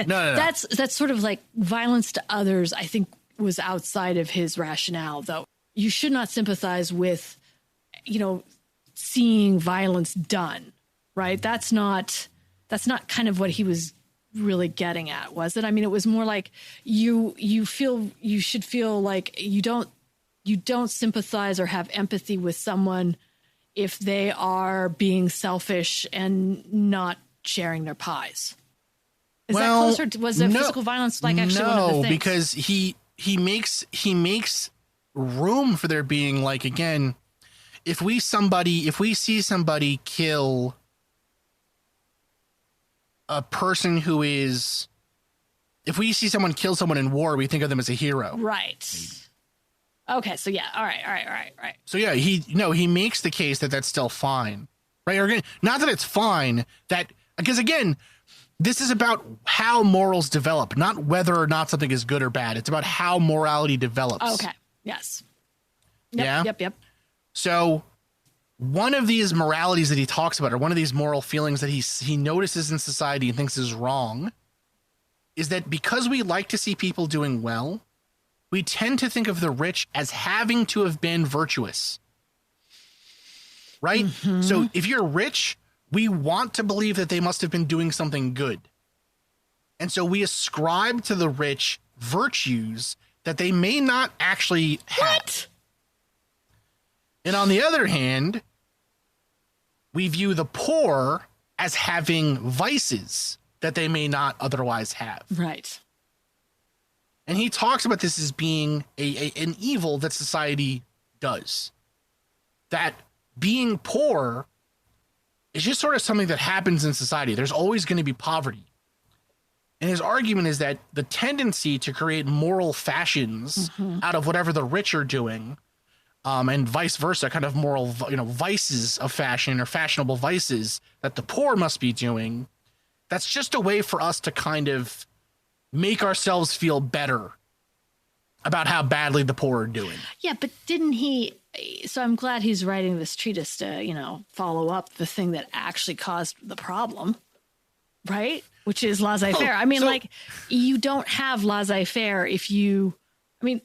No. That's sort of like violence to others, I think was outside of his rationale, though. You should not sympathize with, you know, seeing violence done, right? That's not kind of what he was really getting at, was it? I mean, it was more like you should feel like you don't sympathize or have empathy with someone if they are being selfish and not sharing their pies. Is that closer? Was it physical violence like actually one of the things? No, because he makes room for there being, like, again, if we see somebody kill a person who is, if we see someone kill someone in war, we think of them as a hero. Right. Okay. So yeah. All right. So yeah, he makes the case that that's still fine. Right. Or not that it's fine, that, because again, this is about how morals develop, not whether or not something is good or bad. It's about how morality develops. Okay. Yes. Yep. So one of these moralities that he talks about, or one of these moral feelings that he notices in society and thinks is wrong, is that because we like to see people doing well, we tend to think of the rich as having to have been virtuous. Right? Mm-hmm. So if you're rich, we want to believe that they must have been doing something good. And so we ascribe to the rich virtues that they may not actually have. What? And on the other hand, we view the poor as having vices that they may not otherwise have. Right. And he talks about this as being an evil that society does. That being poor is just sort of something that happens in society. There's always going to be poverty. And his argument is that the tendency to create moral fashions out of whatever the rich are doing, and vice versa, kind of moral, vices of fashion or fashionable vices that the poor must be doing, that's just a way for us to kind of make ourselves feel better about how badly the poor are doing. Yeah, but didn't he? So I'm glad he's writing this treatise to, follow up the thing that actually caused the problem, right? Which is laissez-faire. I mean, you don't have laissez-faire if you, this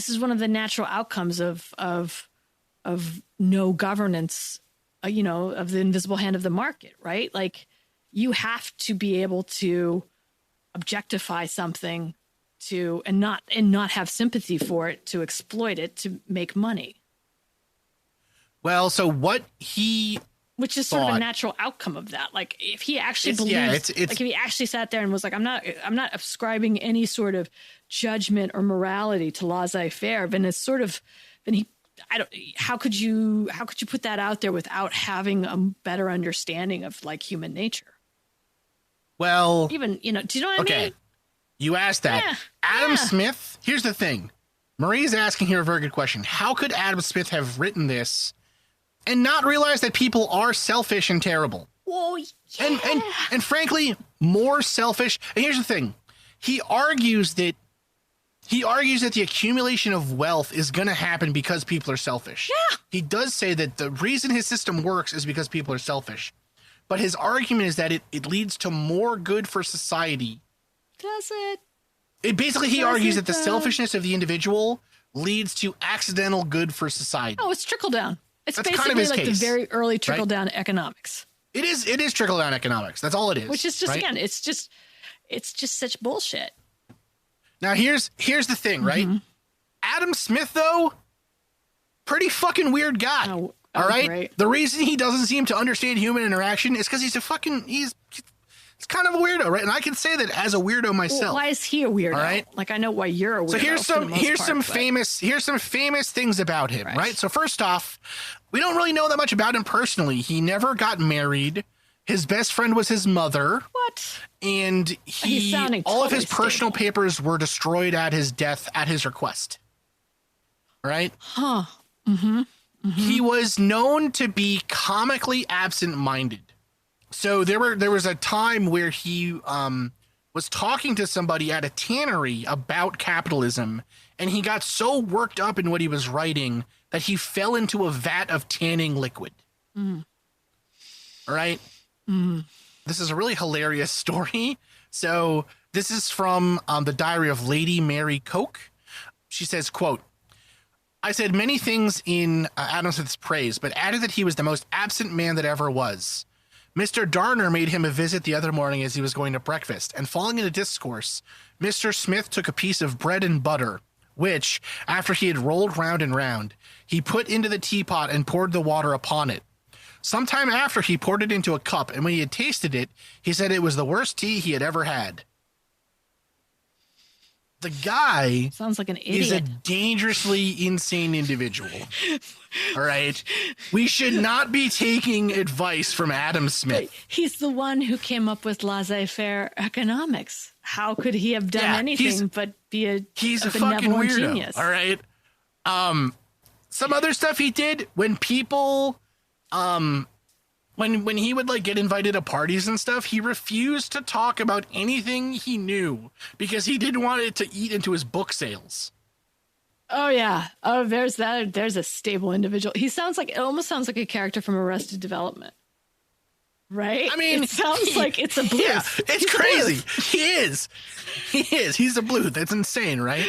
is one of the natural outcomes of no governance, of the invisible hand of the market, right? Like, you have to be able to objectify something and not have sympathy for it, to exploit it, to make money. Well, so what he, which is sort of a natural outcome of that. Like, if he actually believes, like if he actually sat there and was like, I'm not ascribing any sort of judgment or morality to laissez-faire, then it's sort of, how could you put that out there without having a better understanding of like human nature? Well, even, do you know what I mean? You asked that. Yeah, Adam Smith, here's the thing. Marie's asking here a very good question. How could Adam Smith have written this and not realize that people are selfish and terrible? Well, yeah. And frankly, more selfish. And here's the thing. He argues that the accumulation of wealth is going to happen because people are selfish. Yeah. He does say that the reason his system works is because people are selfish. But his argument is that it leads to more good for society. Does it? He argues that the selfishness of the individual leads to accidental good for society. Oh, it's trickle down. It's That's basically kind of his like case, the very early trickle down economics. It is trickle down economics. That's all it is. Which is just, right? again, it's just such bullshit. Now here's the thing, right? Adam Smith, though, pretty fucking weird guy. Oh, all right. Great. The reason he doesn't seem to understand human interaction is because he's kind of a weirdo, right? And I can say that as a weirdo myself. Well, why is he a weirdo? All right. Like, I know why you're a weirdo. So here's some famous things about him, right? So first off, we don't really know that much about him personally. He never got married. His best friend was his mother. What? And all of his personal papers were destroyed at his death at his request. Right? Huh. Mm-hmm. He was known to be comically absent-minded. So there was a time where he was talking to somebody at a tannery about capitalism, and he got so worked up in what he was writing that he fell into a vat of tanning liquid. All right? This is a really hilarious story. So this is from the diary of Lady Mary Coke. She says, quote, I said many things in Adam Smith's praise, but added that he was the most absent man that ever was. Mr. Darner made him a visit the other morning as he was going to breakfast, and falling into discourse, Mr. Smith took a piece of bread and butter, which, after he had rolled round and round, he put into the teapot and poured the water upon it. Sometime after, he poured it into a cup, and when he had tasted it, he said it was the worst tea he had ever had. The guy sounds like an idiot. Is a dangerously insane individual. All right. We should not be taking advice from Adam Smith. He's the one who came up with laissez-faire economics. How could he have done anything but be a fucking weirdo. Genius? All right. Some other stuff he did when people when he would like get invited to parties and stuff, he refused to talk about anything he knew because he didn't want it to eat into his book sales. Oh yeah. Oh, there's a stable individual. It almost sounds like a character from Arrested Development. Right? I mean, it sounds like it's a Bluth. Yeah, it's crazy. He is. He's a Bluth. That's insane, right?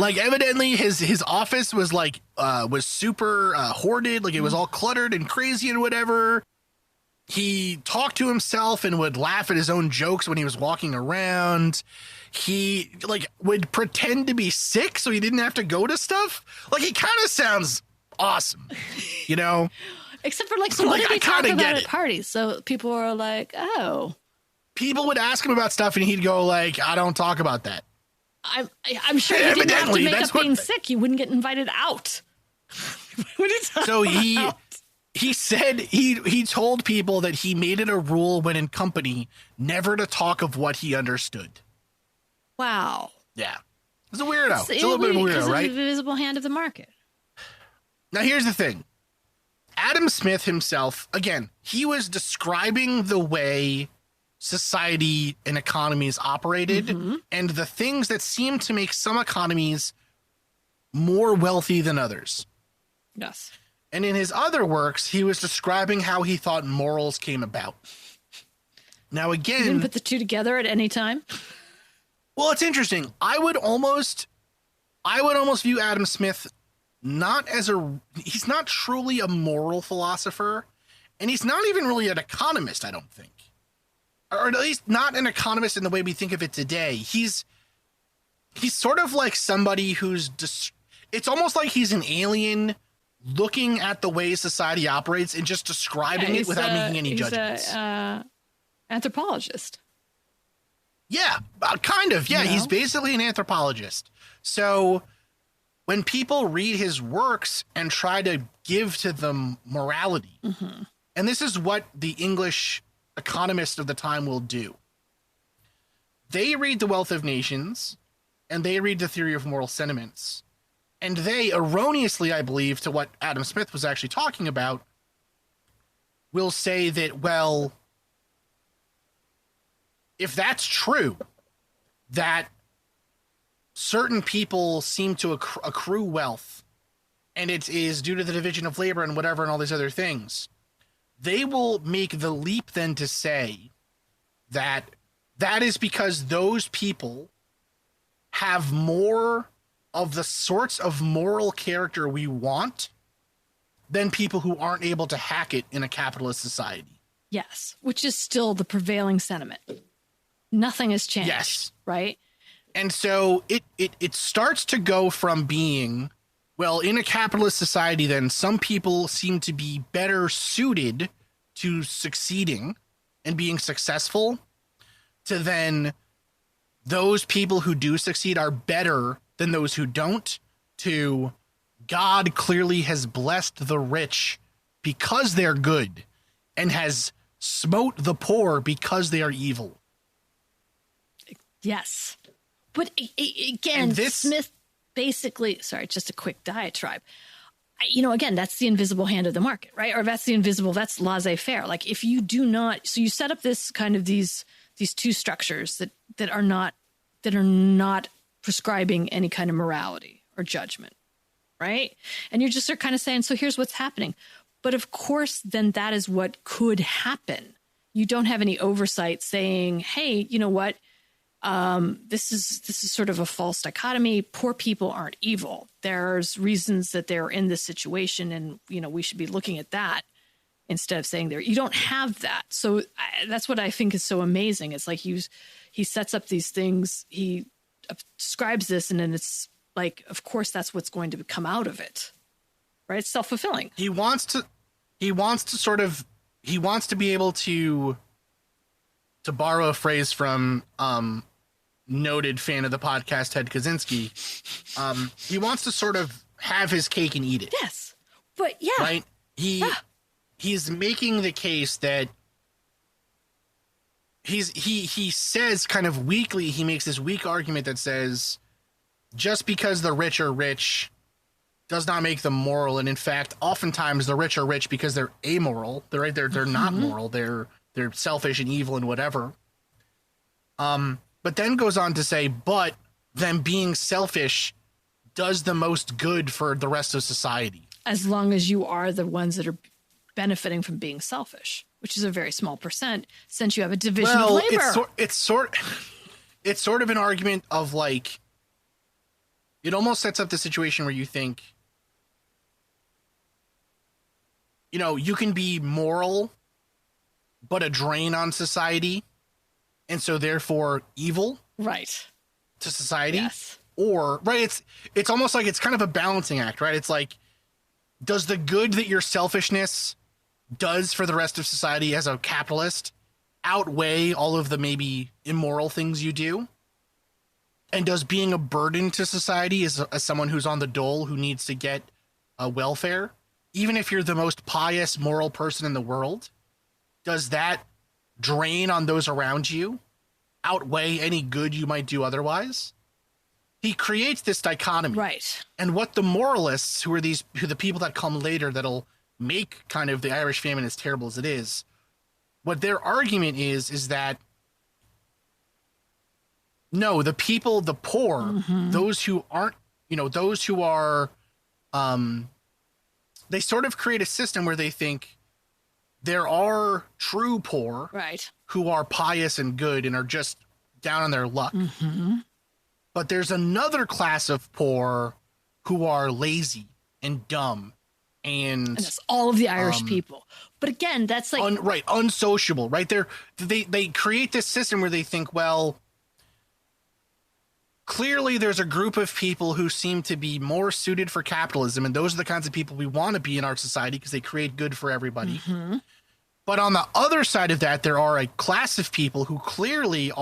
Like evidently his office was like was super hoarded, like it was all cluttered and crazy and whatever. He talked to himself and would laugh at his own jokes when he was walking around. He like would pretend to be sick so he didn't have to go to stuff. Like he kind of sounds awesome, you know? Except for so what did he talk about at parties? So people are like, oh. People would ask him about stuff and he'd go like, I don't talk about that. I'm sure he didn't have to make up being sick. You wouldn't get invited out. So he said he told people that he made it a rule when in company never to talk of what he understood. Wow. Yeah. It's a weirdo. It's a little bit of a weirdo, right? It's the invisible hand of the market. Now here's the thing. Adam Smith himself, again, he was describing the way society and economies operated and the things that seem to make some economies more wealthy than others. Yes. And in his other works, he was describing how he thought morals came about. Now, again, you didn't put the two together at any time. Well, it's interesting. I would almost view Adam Smith not as he's not truly a moral philosopher, and he's not even really an economist, I don't think. Or at least not an economist in the way we think of it today. He's sort of like somebody who's it's almost like he's an alien looking at the way society operates and just describing it without making any judgments. Anthropologist. Yeah, kind of. Yeah, he's basically an anthropologist. So when people read his works and try to give to them morality, and this is what the English economists of the time will do. They read The Wealth of Nations and they read The Theory of Moral Sentiments, and they erroneously, I believe, to what Adam Smith was actually talking about, will say that, well, if that's true, that certain people seem to accrue wealth and it is due to the division of labor and whatever and all these other things, they will make the leap then to say that that is because those people have more of the sorts of moral character we want than people who aren't able to hack it in a capitalist society. Yes, which is still the prevailing sentiment. Nothing has changed. Yes. Right? And so it starts to go from being, well, in a capitalist society, then some people seem to be better suited to succeeding and being successful, to then those people who do succeed are better than those who don't, to God clearly has blessed the rich because they're good and has smote the poor because they are evil. Yes. But again, Smith basically, sorry, just a quick diatribe. Again, that's the invisible hand of the market, right? Or that's laissez-faire. Like if you do not, so you set up this kind of these two structures that are not prescribing any kind of morality or judgment, right? And you're just kind of saying, so here's what's happening. But of course, then that is what could happen. You don't have any oversight saying, hey, you know what? This is sort of a false dichotomy. Poor people aren't evil. There's reasons that they're in this situation, and we should be looking at that instead of saying you don't have that. So that's what I think is so amazing. It's like he sets up these things. He describes this, and then it's like, of course, that's what's going to come out of it, right? It's self-fulfilling. He wants to be able to borrow a phrase from noted fan of the podcast, Ted Kaczynski. He wants to sort of have his cake and eat it. Yes, but yeah, right. He's making the case that he says kind of weakly, he makes this weak argument that says just because the rich are rich does not make them moral. And in fact, oftentimes the rich are rich because they're amoral. They're not moral. They're selfish and evil and whatever. But then goes on to say, but them being selfish does the most good for the rest of society. As long as you are the ones that are benefiting from being selfish, which is a very small percent, since you have a division of labor. It's sort of an argument of like, it almost sets up the situation where you think, you know, you can be moral, but a drain on society, and so therefore evil, right, to society. Yes. Or right, it's almost like it's kind of a balancing act, right? It's like, does the good that your selfishness does for the rest of society as a capitalist outweigh all of the maybe immoral things you do? And does being a burden to society as someone who's on the dole who needs to get welfare, even if you're the most pious, moral person in the world, does that drain on those around you outweigh any good you might do otherwise? He creates this dichotomy. Right. And what the moralists, who are the people that come later that'll make kind of the Irish famine as terrible as it is, what their argument is that no, the people, the poor, those who aren't, you know, those who are, they sort of create a system where they think there are true poor, right, who are pious and good and are just down on their luck. But there's another class of poor who are lazy and dumb, and that's all of the Irish people. But again, that's like unsociable, right? They create this system where they think, well, clearly there's a group of people who seem to be more suited for capitalism, and those are the kinds of people we want to be in our society because they create good for everybody. But on the other side of that, there are a class of people who clearly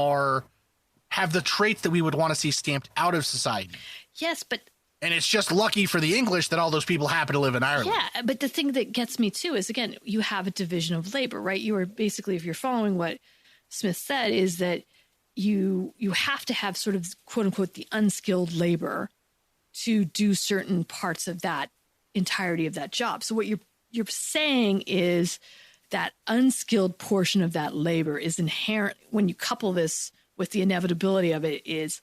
have the traits that we would want to see stamped out of society. Yes, but... And it's just lucky for the English that all those people happen to live in Ireland. Yeah, but the thing that gets me too is, again, you have a division of labor, right? You are basically, if you're following what Smith said, is that you have to have sort of, quote unquote, the unskilled labor to do certain parts of that entirety of that job. So what you're saying is that unskilled portion of that labor is inherent. When you couple this with the inevitability of it, is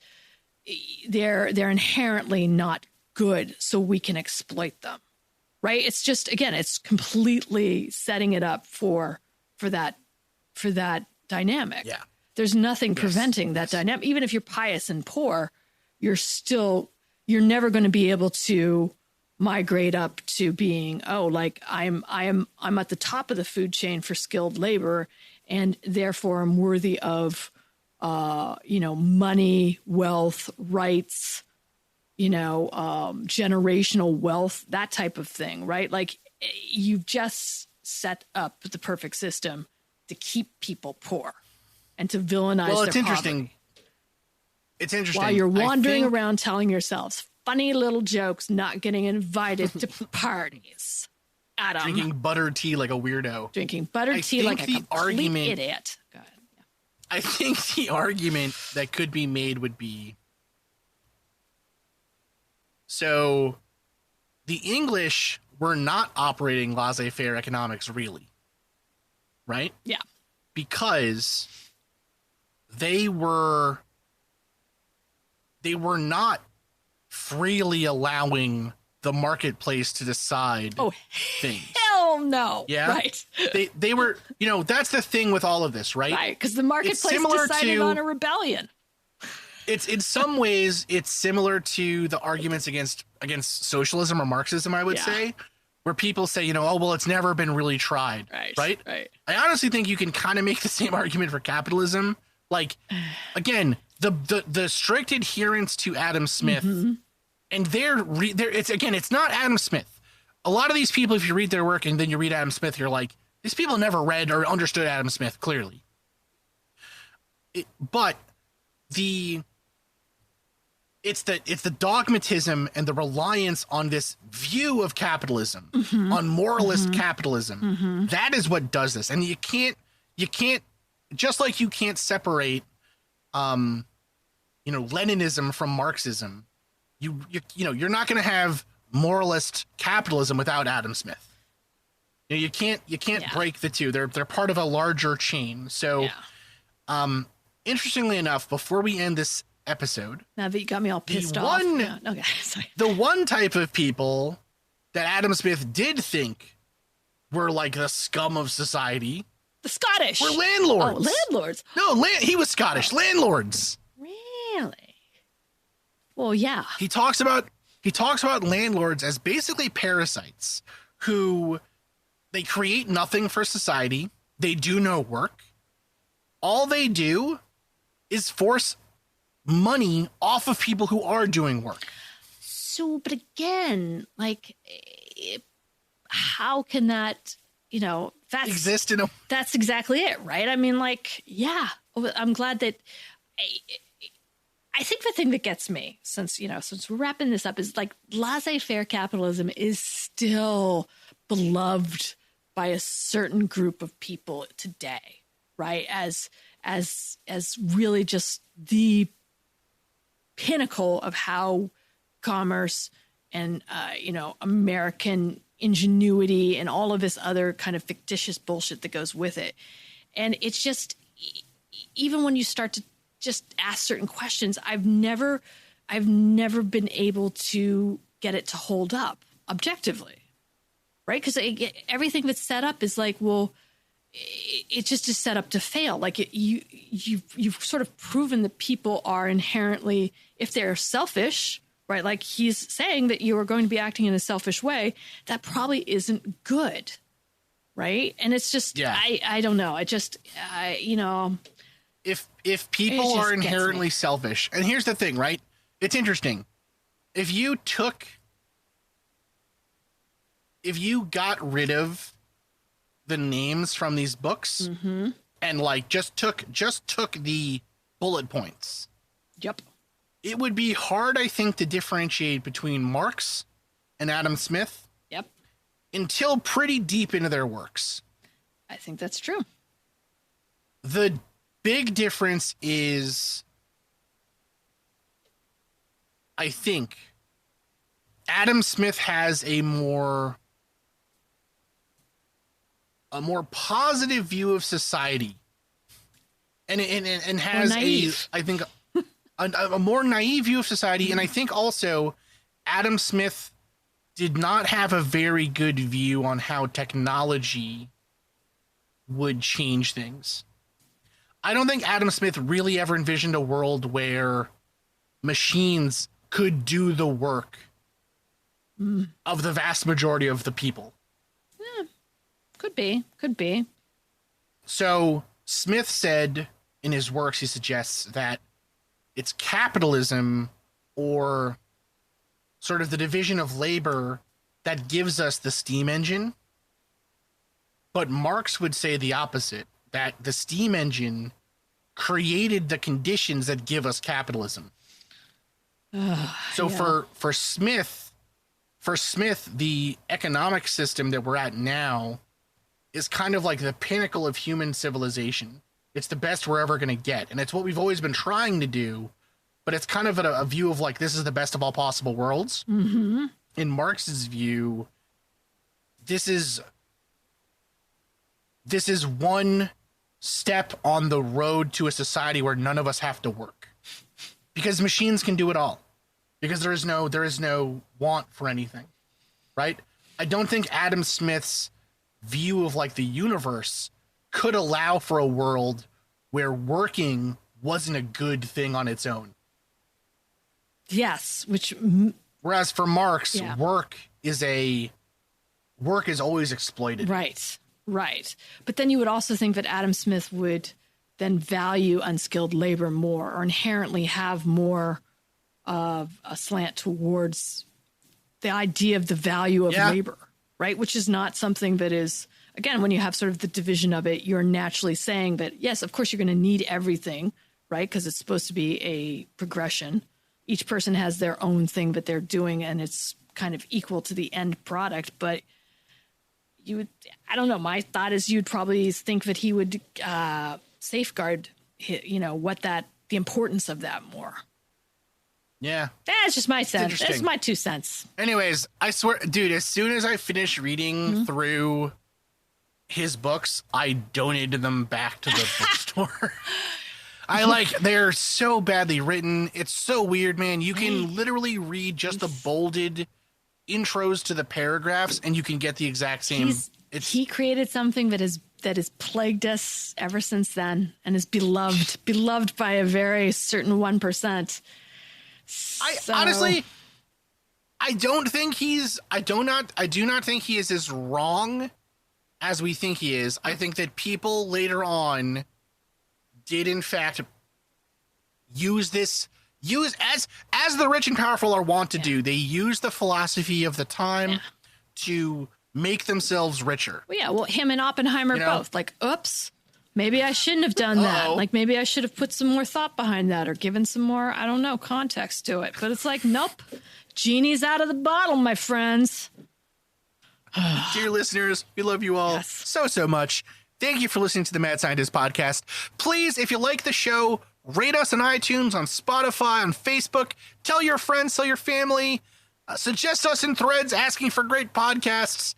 they're inherently not good, so we can exploit them, right? It's just, again, it's completely setting it up for that dynamic. Yeah, there's nothing preventing that dynamic. Even if you're pious and poor, you're never going to be able to migrate up to being, I'm at the top of the food chain for skilled labor, and therefore I'm worthy of money, wealth, rights, generational wealth, that type of thing, right? Like, you've just set up the perfect system to keep people poor and to villainize their it's interesting. poverty. It's interesting. While you're wandering around telling yourselves funny little jokes, not getting invited to parties. Adam. Drinking buttered tea like a weirdo. Drinking buttered tea like a complete idiot. Go ahead. Yeah. I think the argument that could be made would be, so the English were not operating laissez-faire economics, really, right? Yeah. Because they were not freely allowing the marketplace to decide things. Hell no. Yeah. Right. They were, that's the thing with all of this, right? Right. Because the marketplace decided on a rebellion. It's in some ways it's similar to the arguments against socialism or Marxism, I would say, where people say, it's never been really tried. Right. I honestly think you can kind of make the same argument for capitalism. Like, again, the strict adherence to Adam Smith, and it's not Adam Smith. A lot of these people, if you read their work and then you read Adam Smith, you're like, these people never read or understood Adam Smith clearly. But it's the dogmatism and the reliance on this view of capitalism, on moralist capitalism. That is what does this. And you can't, just like you can't separate, Leninism from Marxism. You're not going to have moralist capitalism without Adam Smith. You can't break the two. They're part of a larger chain. So, interestingly enough, before we end this episode, now that you got me all pissed off. Okay, sorry. The one type of people that Adam Smith did think were like the scum of society, the Scottish, were landlords. Oh, landlords. No, he was Scottish. Landlords. Really? Well, yeah. He talks about landlords as basically parasites who they create nothing for society. They do no work. All they do is force money off of people who are doing work. So, but again, like, how can that, exist in a... That's exactly it, right? I mean, like, yeah, I'm glad that... I think the thing that gets me, since we're wrapping this up, is like laissez-faire capitalism is still beloved by a certain group of people today, right? As really just the pinnacle of how commerce and American ingenuity and all of this other kind of fictitious bullshit that goes with it. And it's just, even when you start to just ask certain questions, I've never been able to get it to hold up objectively, right? Because everything that's set up is like, well, it just is set up to fail. Like you've sort of proven that people are inherently, if they're selfish, right? Like he's saying that you are going to be acting in a selfish way, that probably isn't good, right? And it's just, I don't know. If people are inherently selfish, and here's the thing, right? It's interesting. If you got rid of the names from these books and like just took the bullet points. Yep. It would be hard, I think, to differentiate between Marx and Adam Smith. Yep. Until pretty deep into their works. I think that's true. The big difference is, I think, Adam Smith has a more positive view of society, and has a more naive view of society. And I think also Adam Smith did not have a very good view on how technology would change things. I don't think Adam Smith really ever envisioned a world where machines could do the work of the vast majority of the people. Could be. So Smith said in his works, he suggests that it's capitalism or sort of the division of labor that gives us the steam engine. But Marx would say the opposite, that the steam engine created the conditions that give us capitalism. For Smith, the economic system that we're at now is kind of like the pinnacle of human civilization. It's the best we're ever going to get. And it's what we've always been trying to do, but it's kind of a view of like, this is the best of all possible worlds. Mm-hmm. In Marx's view, this is one step on the road to a society where none of us have to work, because machines can do it all, because there is no want for anything, right? I don't think Adam Smith's view of like the universe could allow for a world where working wasn't a good thing on its own. Yes, whereas for Marx, work is always exploited. Right. But then you would also think that Adam Smith would then value unskilled labor more, or inherently have more of a slant towards the idea of the value of labor, right? Which is not something that is, again, when you have sort of the division of it, you're naturally saying that, yes, of course, you're going to need everything, right? Because it's supposed to be a progression. Each person has their own thing that they're doing, and it's kind of equal to the end product. But you would, I don't know, my thought is you'd probably think that he would safeguard, the importance of that more. Yeah. That's just my sense. That's my 2 cents. Anyways, I swear, dude, as soon as I finished reading through his books, I donated them back to the bookstore. They're so badly written. It's so weird, man. You can literally read just the bolded intros to the paragraphs and you can get the exact same. He created something that has plagued us ever since then and is beloved by a very certain 1%. Honestly, I do not think he is as wrong as we think he is. I think that people later on did in fact use as the rich and powerful are wont to do. They use the philosophy of the time to make themselves richer. Well, him and Oppenheimer both. Like, oops. Maybe I shouldn't have done that. Like, maybe I should have put some more thought behind that or given some more, I don't know, context to it. But it's like, nope. Genie's out of the bottle, my friends. Dear listeners, we love you all so much. Thank you for listening to the Mad Scientist Podcast. Please, if you like the show, rate us on iTunes, on Spotify, on Facebook. Tell your friends, tell your family. Suggest us in threads asking for great podcasts.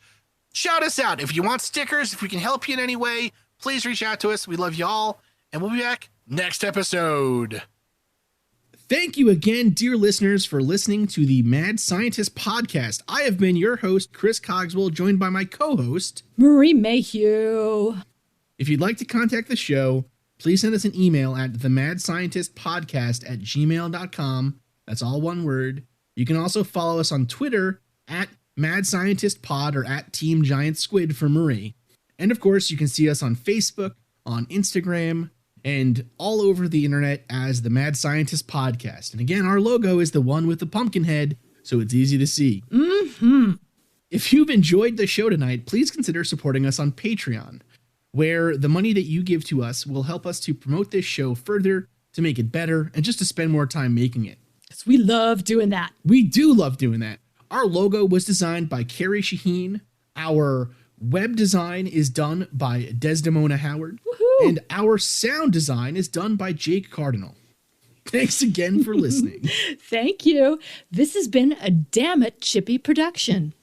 Shout us out. If you want stickers, if we can help you in any way, please reach out to us. We love y'all, and we'll be back next episode. Thank you again, dear listeners, for listening to the Mad Scientist Podcast. I have been your host, Chris Cogswell, joined by my co-host, Marie Mayhew. If you'd like to contact the show, please send us an email at themadscientistpodcast@gmail.com. That's all one word. You can also follow us on Twitter at Mad Scientist Pod or at Team Giant Squid for Marie. And of course, you can see us on Facebook, on Instagram, and all over the internet as the Mad Scientist Podcast. And again, our logo is the one with the pumpkin head, so it's easy to see. Mm-hmm. If you've enjoyed the show tonight, please consider supporting us on Patreon, where the money that you give to us will help us to promote this show further, to make it better, and just to spend more time making it. Because we love doing that. We do love doing that. Our logo was designed by Carrie Shaheen. Our web design is done by Desdemona Howard. Woohoo! And our sound design is done by Jake Cardinal. Thanks again for listening. Thank you. This has been a Damn It Chippy production.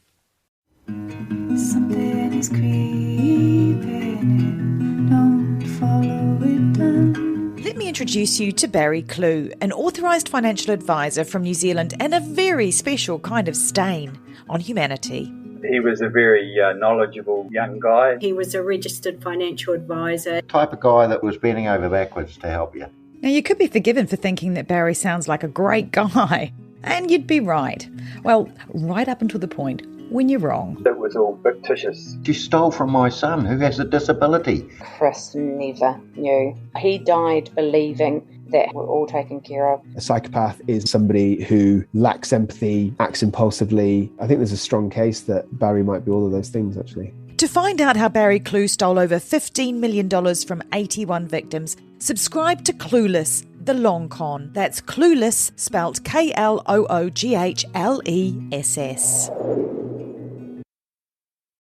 Something is creeping in, don't follow it down. Let me introduce you to Barry Clue, an authorised financial advisor from New Zealand and a very special kind of stain on humanity. He was a very knowledgeable young guy. He was a registered financial advisor. Type of guy that was bending over backwards to help you. Now, you could be forgiven for thinking that Barry sounds like a great guy, and you'd be right. Well, right up until the point when you're wrong. It was all fictitious. She stole from my son who has a disability. Chris never knew. He died believing that we're all taken care of. A psychopath is somebody who lacks empathy, acts impulsively. I think there's a strong case that Barry might be all of those things, actually. To find out how Barry Clue stole over $15 million from 81 victims, subscribe to Clueless, the long con. That's Clueless, spelt Klooghless.